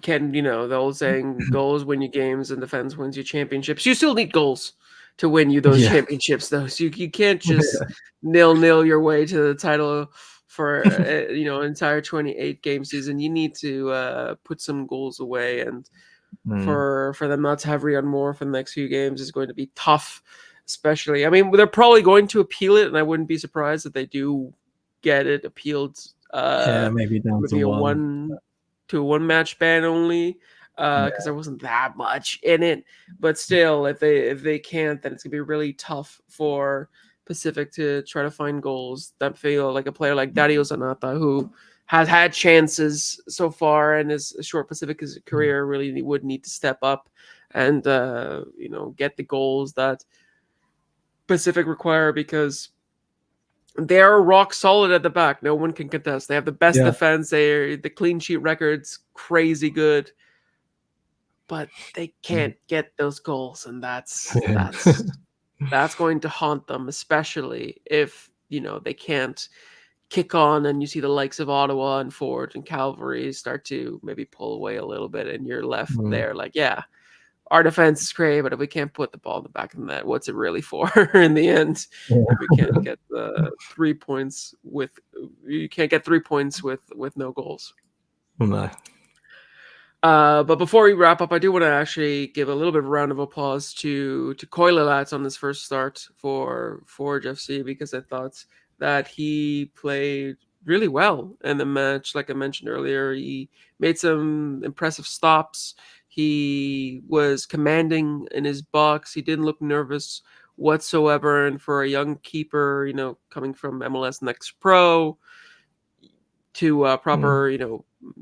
can, the old saying, goals win you games and defense wins you championships. You still need goals to win you those championships, though. So you can't just 0-0 your way to the title for an entire 28 game season. You need to put some goals away, and for them not to have Ryan Moore for the next few games is going to be tough. Especially, I mean, they're probably going to appeal it, and I wouldn't be surprised if they do get it appealed. Maybe down maybe to a one match ban only, because there wasn't that much in it. But still, if they can't, then it's gonna be really tough for Pacific to try to find goals that feel like a player like Dario Zanata, who has had chances so far in his short Pacific career, really would need to step up and get the goals that Pacific require, because they're rock solid at the back. No one can contest. They have the best defense. The clean sheet record's crazy good, but they can't get those goals, and that's going to haunt them, especially if they can't kick on, and you see the likes of Ottawa and Forge and Cavalry start to maybe pull away a little bit, and you're left there like, our defense is great, but if we can't put the ball in the back of the net, what's it really for in the end? If we can't get the 3 points with no goals. No. But before we wrap up, I do want to actually give a little bit of a round of applause to Koilalat on his first start for Forge FC, because I thought that he played really well in the match. Like I mentioned earlier, he made some impressive stops. He was commanding in his box. He didn't look nervous whatsoever. And for a young keeper, coming from MLS Next Pro to a proper,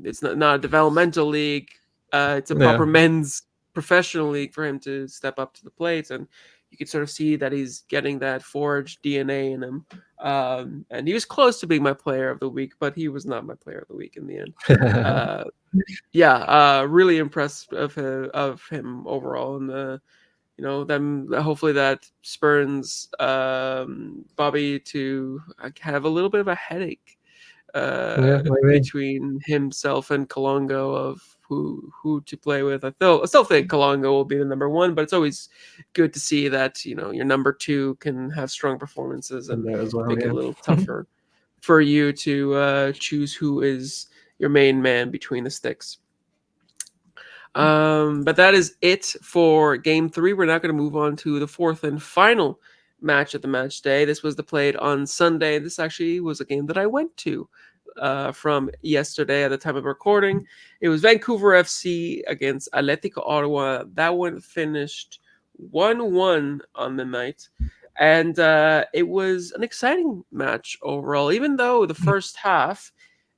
it's not a developmental league. It's a proper men's professional league for him to step up to the plate. And you can sort of see that he's getting that Forge DNA in him. And he was close to being my player of the week, but he was not my player of the week in the end. Really impressed of him overall, and them hopefully that spurns Bobby to have a little bit of a headache between himself and Kalongo of who to play with. I still think Kalongo will be the number one, but it's always good to see that your number two can have strong performances and make it a little tougher for you to choose who is your main man between the sticks. But that is it for game 3. We're now going to move on to the fourth and final match at the match day. This was played on Sunday. This actually was a game that I went to from yesterday at the time of recording. It was Vancouver FC against Atletico Ottawa. That one finished 1-1 on the night. And it was an exciting match overall, even though the first half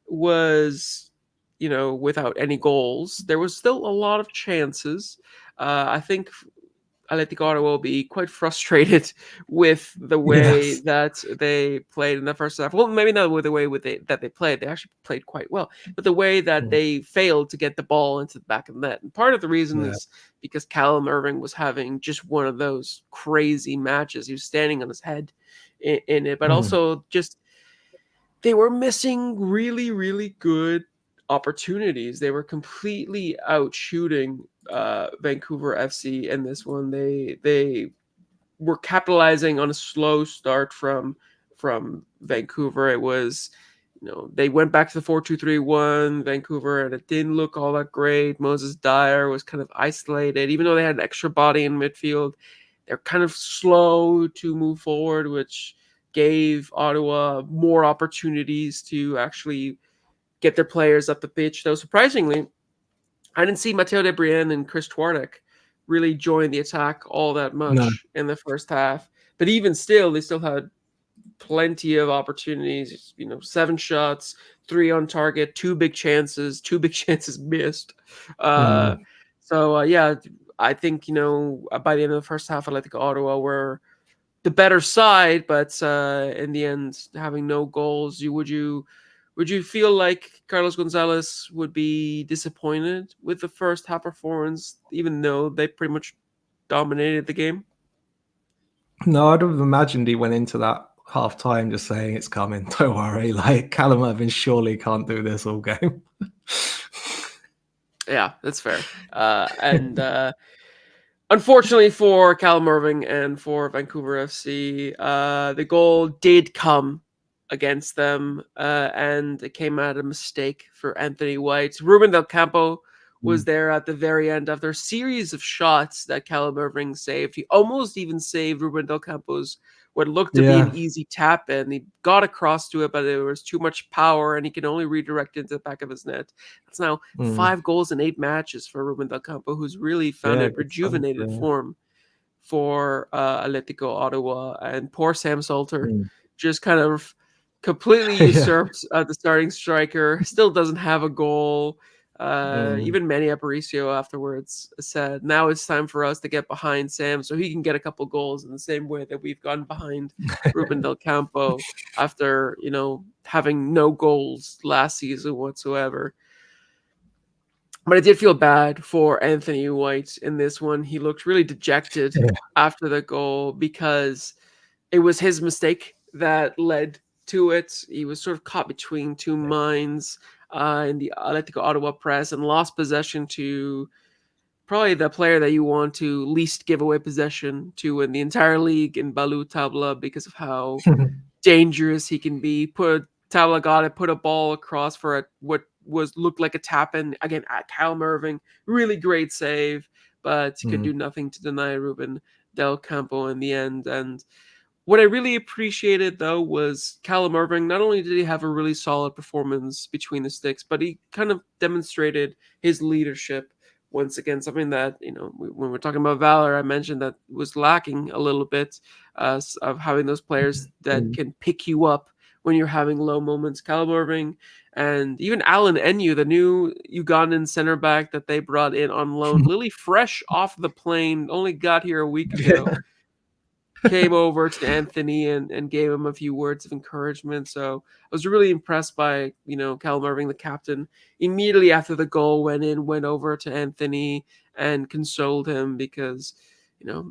was, without any goals. There was still a lot of chances. I think Atletico Ottawa will be quite frustrated with the way Yes. that they played in the first half. Well, maybe not with the way that they played. They actually played quite well, but the way that they failed to get the ball into the back of the net. And part of the reason Yeah. is because Callum Irving was having just one of those crazy matches. He was standing on his head in it, but also just they were missing really, really good opportunities. They were completely out shooting Vancouver FC in this one. They were capitalizing on a slow start from Vancouver. It was, they went back to the 4-2-3-1 Vancouver, and it didn't look all that great. Moses Dyer was kind of isolated, even though they had an extra body in midfield. They're kind of slow to move forward, which gave Ottawa more opportunities to actually get their players up the pitch. Though surprisingly, I didn't see Mateo Debrienne and Chris Twardek really join the attack all that No. much in the first half. But even still, they still had plenty of opportunities. 7 shots, 3 on target, 2 big chances missed. Yeah, I think by the end of the first half, Atletico Ottawa were the better side, but in the end, having no goals, would you feel like Carlos Gonzalez would be disappointed with the first half performance, even though they pretty much dominated the game? No, I'd have imagined he went into that half time just saying it's coming. Don't worry. Like Callum Irving surely can't do this all game. Yeah, that's fair. And unfortunately for Callum Irving and for Vancouver FC, the goal did come against them, and it came at a mistake for Anthony White. Ruben Del Campo was there at the very end of their series of shots that Callum Irving saved. He almost even saved Ruben Del Campo's what looked to be an easy tap in. He got across to it, but there was too much power, and he could only redirect it into the back of his net. That's now 5 goals in 8 matches for Ruben Del Campo, who's really found a Good stuff, rejuvenated form for Atletico Ottawa. And poor Sam Salter just kind of completely usurped the starting striker. Still doesn't have a goal. Even Manny Aparicio afterwards said, now it's time for us to get behind Sam so he can get a couple goals in the same way that we've gone behind Ruben Del Campo after, having no goals last season whatsoever. But I did feel bad for Anthony White in this one. He looked really dejected after the goal because it was his mistake that led to it. He was sort of caught between two minds in the Atletico Ottawa press and lost possession to probably the player that you want to least give away possession to in the entire league in Valour Tabla because of how dangerous he can be. Tabla got it, put a ball across for what looked like a tap in again at Callum Irving. Really great save, but could do nothing to deny Ruben Del Campo in the end. And what I really appreciated, though, was Callum Irving. Not only did he have a really solid performance between the sticks, but he kind of demonstrated his leadership once again, something that, when we're talking about Valour, I mentioned that was lacking a little bit of having those players that can pick you up when you're having low moments. Callum Irving and even Alan Enyu, the new Ugandan center back that they brought in on loan, literally fresh off the plane, only got here a week ago. Came over to Anthony and gave him a few words of encouragement. So I was really impressed by, Callum Irving, the captain. Immediately after the goal went over to Anthony and consoled him because,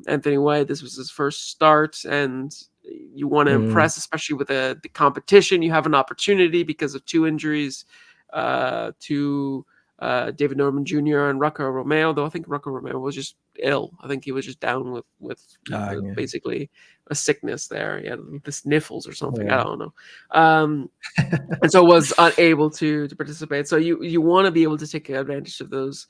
Anthony White, this was his first start and you want to impress, especially with the competition. You have an opportunity because of 2 injuries to David Norman Jr. and Rocco Romeo, though I think Rocco Romeo was just ill. I think he was just down with Yeah. basically a sickness there. He had the sniffles or something. I Yeah. don't know. And so was unable to participate. So you want to be able to take advantage of those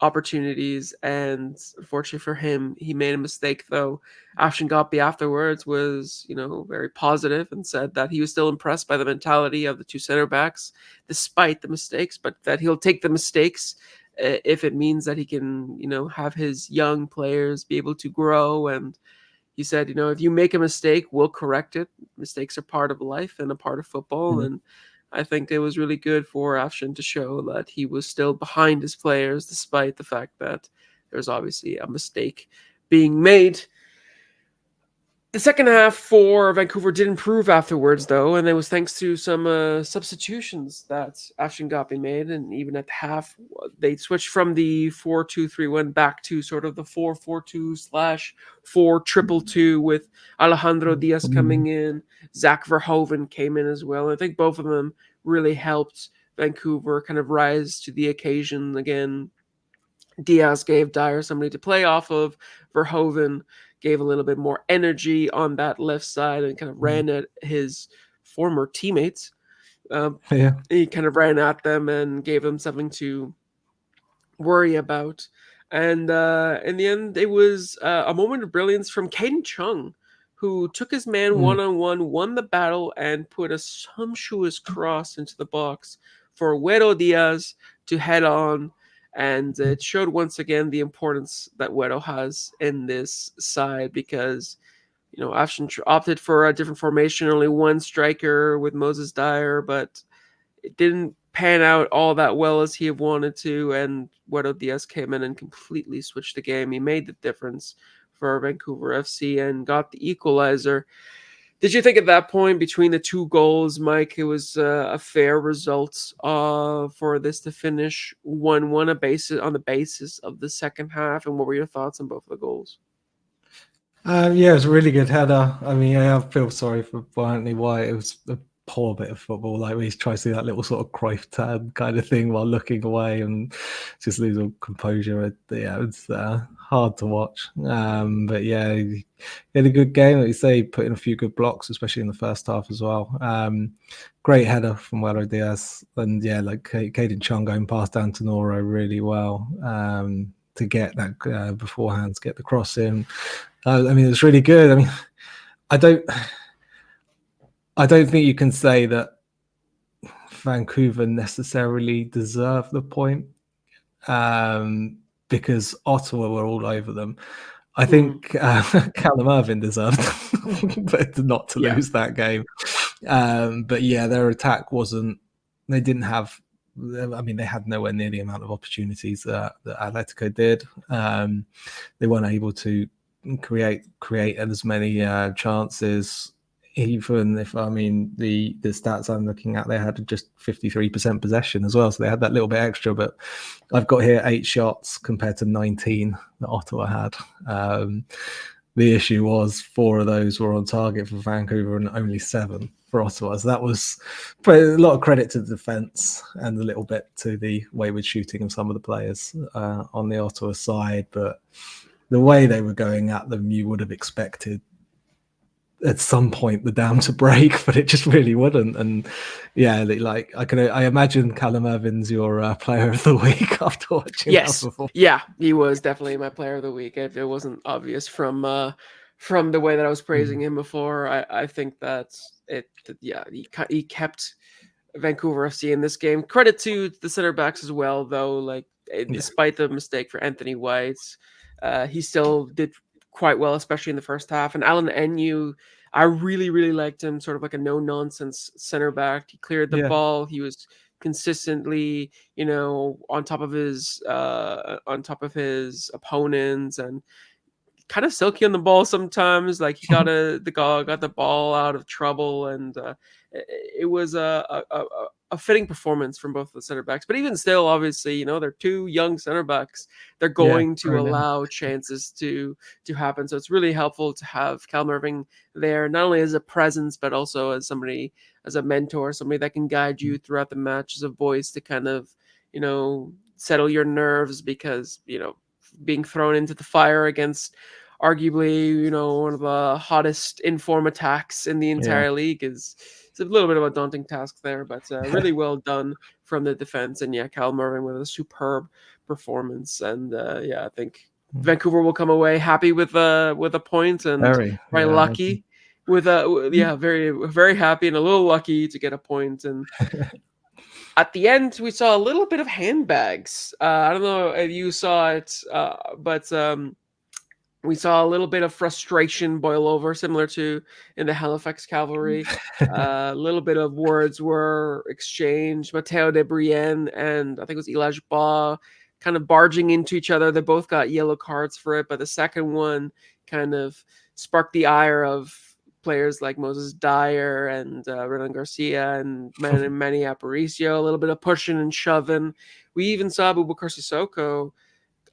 opportunities, and unfortunately for him, he made a mistake. Though Afshin Gopi afterwards was, very positive and said that he was still impressed by the mentality of the two center backs despite the mistakes, but that he'll take the mistakes if it means that he can, have his young players be able to grow. And he said, if you make a mistake, we'll correct it. Mistakes are part of life and a part of football. Mhm. And I think it was really good for Afshin to show that he was still behind his players, despite the fact that there's obviously a mistake being made. The second half for Vancouver did improve afterwards, though, and it was thanks to some substitutions that Afshin Gopi made. And even at the half, they switched from the 4-2-3-1 back to sort of the 4-4-2 slash 4-2-2 with Alejandro Diaz coming in. Zach Verhoeven came in as well. I think both of them really helped Vancouver kind of rise to the occasion again. Diaz gave Dyer somebody to play off of. Verhoeven gave a little bit more energy on that left side and kind of ran at his former teammates. Yeah. He kind of ran at them and gave them something to worry about. And in the end, it was a moment of brilliance from Caden Chung, who took his man one-on-one, won the battle, and put a sumptuous cross into the box for Wedo Diaz to head on. And it showed once again the importance that Wedo has in this side, because Afshin opted for a different formation, only one striker with Moses Dyer, but it didn't pan out all that well as he had wanted to, and Wedo Diaz came in and completely switched the game. He made the difference for Vancouver FC and got the equalizer. Did you think at that point, between the two goals, Mike, it was a fair result for this to finish 1-1 on the basis of the second half? And what were your thoughts on both of the goals? Yeah, it was a really good header. I mean, I feel sorry for Anthony White. It was a poor bit of football. Like, we try to do that little sort of Cruyff turn kind of thing while looking away and just lose all composure. Yeah, it's hard to watch. But yeah, he had a good game. Like you say, he put in a few good blocks, especially in the first half as well. Great header from Wedo Diaz. And yeah, like Caden Chung going past Antonoro really well to get that beforehand, to get the cross in. I mean, it's really good. I mean, I don't think you can say that Vancouver necessarily deserved the point because Ottawa were all over them. I think Callum Irvin deserved but not to lose that game. But yeah, their attack wasn't. They didn't have. I mean, they had nowhere near the amount of opportunities that Atletico did. They weren't able to create as many chances. Even if, I mean, the stats I'm looking at, they had just 53% possession as well, so they had that little bit extra. But I've got here 8 shots compared to 19 that Ottawa had. The issue was 4 of those were on target for Vancouver and only 7 for Ottawa. So that was a lot of credit to the defence and a little bit to the wayward shooting of some of the players on the Ottawa side. But the way they were going at them, you would have expected at some point the dam to break, but it just really wouldn't. And yeah, I imagine Callum Irvin's your player of the week after watching that before. Yeah, he was definitely my player of the week. If it wasn't obvious from the way that I was praising him before, I think that he kept Vancouver FC in this game. Credit to the center backs as well, though. Despite the mistake for Anthony White, he still did quite well, especially in the first half. And Alan Enyu, I really, really liked him, sort of like a no-nonsense center back. He cleared the ball. He was consistently, on top of his opponents, and kind of silky on the ball sometimes. Like, he got the ball out of trouble, and it was a fitting performance from both the center backs. But even still, obviously, they're 2 young center backs. They're going to allow chances to happen. So it's really helpful to have Callum Irving there, not only as a presence, but also as somebody, as a mentor, somebody that can guide you throughout the match, as a voice to kind of, settle your nerves, because, being thrown into the fire against arguably, one of the hottest inform attacks in the Yeah. entire league is it's a little bit of a daunting task there, but really well done from the defense. And yeah, Cal Mervin with a superb performance. And I think Vancouver will come away happy with a point and Very. very Yeah. lucky with very very happy and a little lucky to get a point. And at the end, we saw a little bit of handbags. I don't know if you saw it, but we saw a little bit of frustration boil over, similar to in the Halifax Cavalry. A little bit of words were exchanged. Matteo de Brienne and I think it was Elijah Baugh kind of barging into each other. They both got yellow cards for it, but the second one kind of sparked the ire of players like Moses Dyer and Renan Garcia and Manny Aparicio. A little bit of pushing and shoving. We even saw Boubacar Sissoko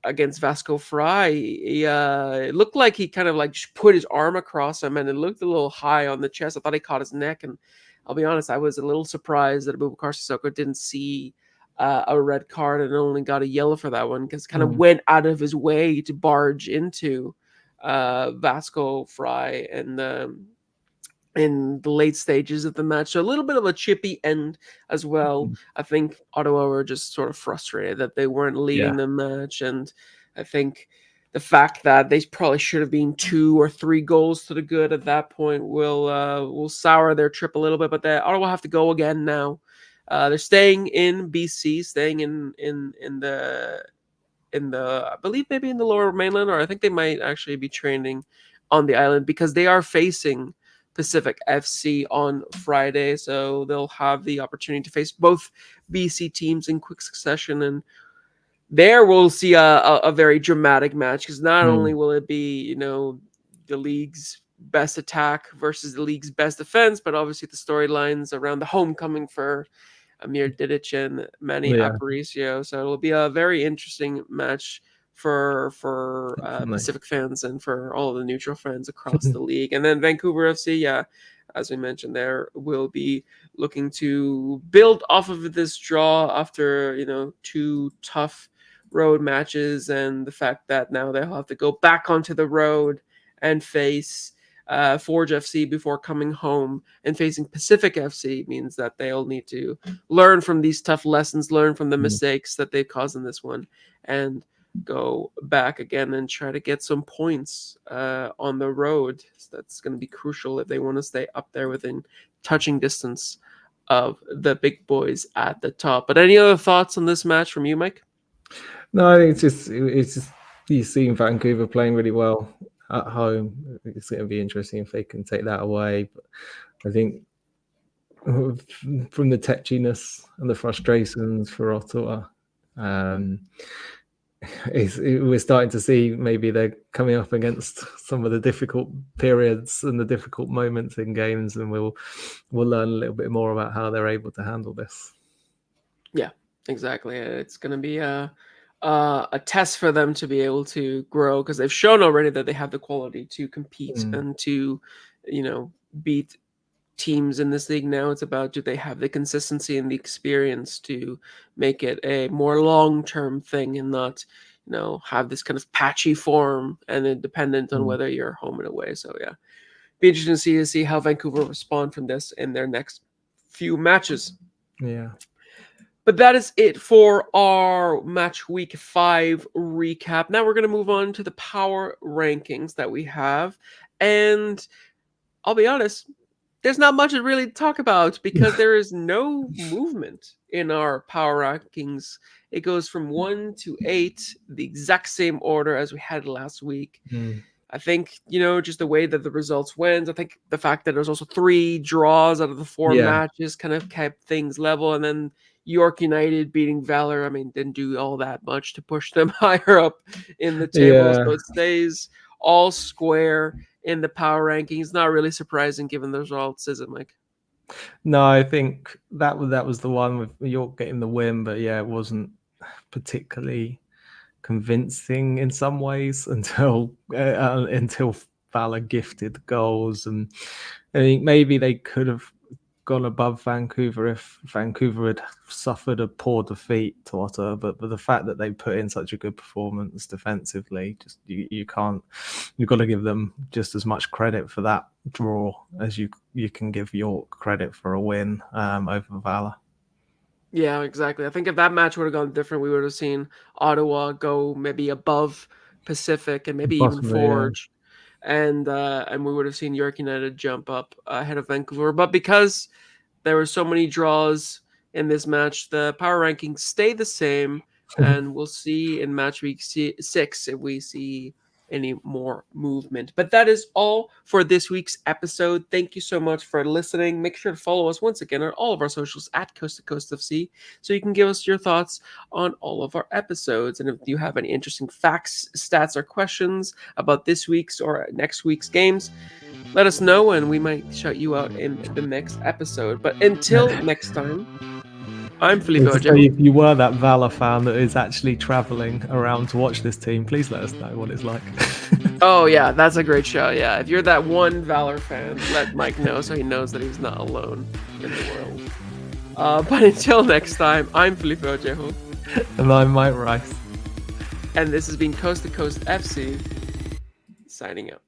against Vasco Fry. It looked like he kind of like just put his arm across him, and it looked a little high on the chest. I thought he caught his neck, and I'll be honest, I was a little surprised that Boubacar Sissoko didn't see a red card and only got a yellow for that one, because kind of went out of his way to barge into Vasco Fry and in the late stages of the match. So a little bit of a chippy end as well. I think Ottawa were just sort of frustrated that they weren't leading the match. And I think the fact that they probably should have been 2 or 3 goals to the good at that point will sour their trip a little bit. But Ottawa have to go again now. They're staying in BC, staying in the I believe maybe in the Lower Mainland, or I think they might actually be training on the island, because they are facing Pacific FC on Friday. So they'll have the opportunity to face both BC teams in quick succession. And there we'll see a very dramatic match, because not only will it be, the league's best attack versus the league's best defense, but obviously the storylines around the homecoming for Amir Didic and Manny Aparicio. So it'll be a very interesting match for Pacific fans and for all of the neutral fans across the league. And then Vancouver FC, as we mentioned, there will be looking to build off of this draw after 2 tough road matches, and the fact that now they'll have to go back onto the road and face Forge FC before coming home, and facing Pacific FC means that they'll need to learn from these tough lessons, learn from the mistakes that they've caused in this one, and go back again and try to get some points on the road. So that's going to be crucial if they want to stay up there within touching distance of the big boys at the top. But any other thoughts on this match from you, Mike? No, I think it's just you've seen Vancouver playing really well at home. It's going to be interesting if they can take that away. But I think from the tetchiness and the frustrations for Ottawa, we're starting to see maybe they're coming up against some of the difficult periods and the difficult moments in games, and we'll learn a little bit more about how they're able to handle this. Yeah, exactly. It's going to be a test for them to be able to grow, because they've shown already that they have the quality to compete and to, beat teams in this league. Now it's about, do they have the consistency and the experience to make it a more long-term thing and not, have this kind of patchy form and then dependent on whether you're home and away. So yeah, be interesting to see how Vancouver respond from this in their next few matches. Yeah. But that is it for our match week 5 recap. Now we're going to move on to the power rankings that we have. And I'll be honest, there's not much to really talk about, because there is no movement in our power rankings. It goes from 1 to 8, the exact same order as we had last week. I think, just the way that the results went, I think the fact that there's also 3 draws out of the 4 matches kind of kept things level. And then York United beating Valour, didn't do all that much to push them higher up in the table. So it stays all square in the power rankings. Not really surprising given the results, is it, Mike? No, I think that was the one with York getting the win, but it wasn't particularly convincing in some ways until Valour gifted goals, and I think maybe they could have gone above Vancouver if Vancouver had suffered a poor defeat to Ottawa, but the fact that they put in such a good performance defensively, just you can't. You've got to give them just as much credit for that draw as you can give York credit for a win over Valour. Yeah, exactly. I think if that match would have gone different, we would have seen Ottawa go maybe above Pacific and maybe even Possibly, yeah. Forge, and we would have seen York United jump up ahead of Vancouver. But because there were so many draws in this match, the power rankings stay the same, and we'll see in match week 6 if we see any more movement. But that is all for this week's episode. Thank you so much for listening. Make sure to follow us once again on all of our socials at Coast to Coast FC so you can give us your thoughts on all of our episodes. And if you have any interesting facts, stats, or questions about this week's or next week's games, let us know and we might shout you out in the next episode. But until next time, I'm Felipe So Ojo. if you were that Valour fan that is actually travelling around to watch this team, please let us know what it's like. Oh yeah, that's a great show. Yeah, if you're that one Valour fan, let Mike know so he knows that he's not alone in the world. But until next time, I'm Felipe Ojo. And I'm Mike Rice. And this has been Coast to Coast FC, signing out.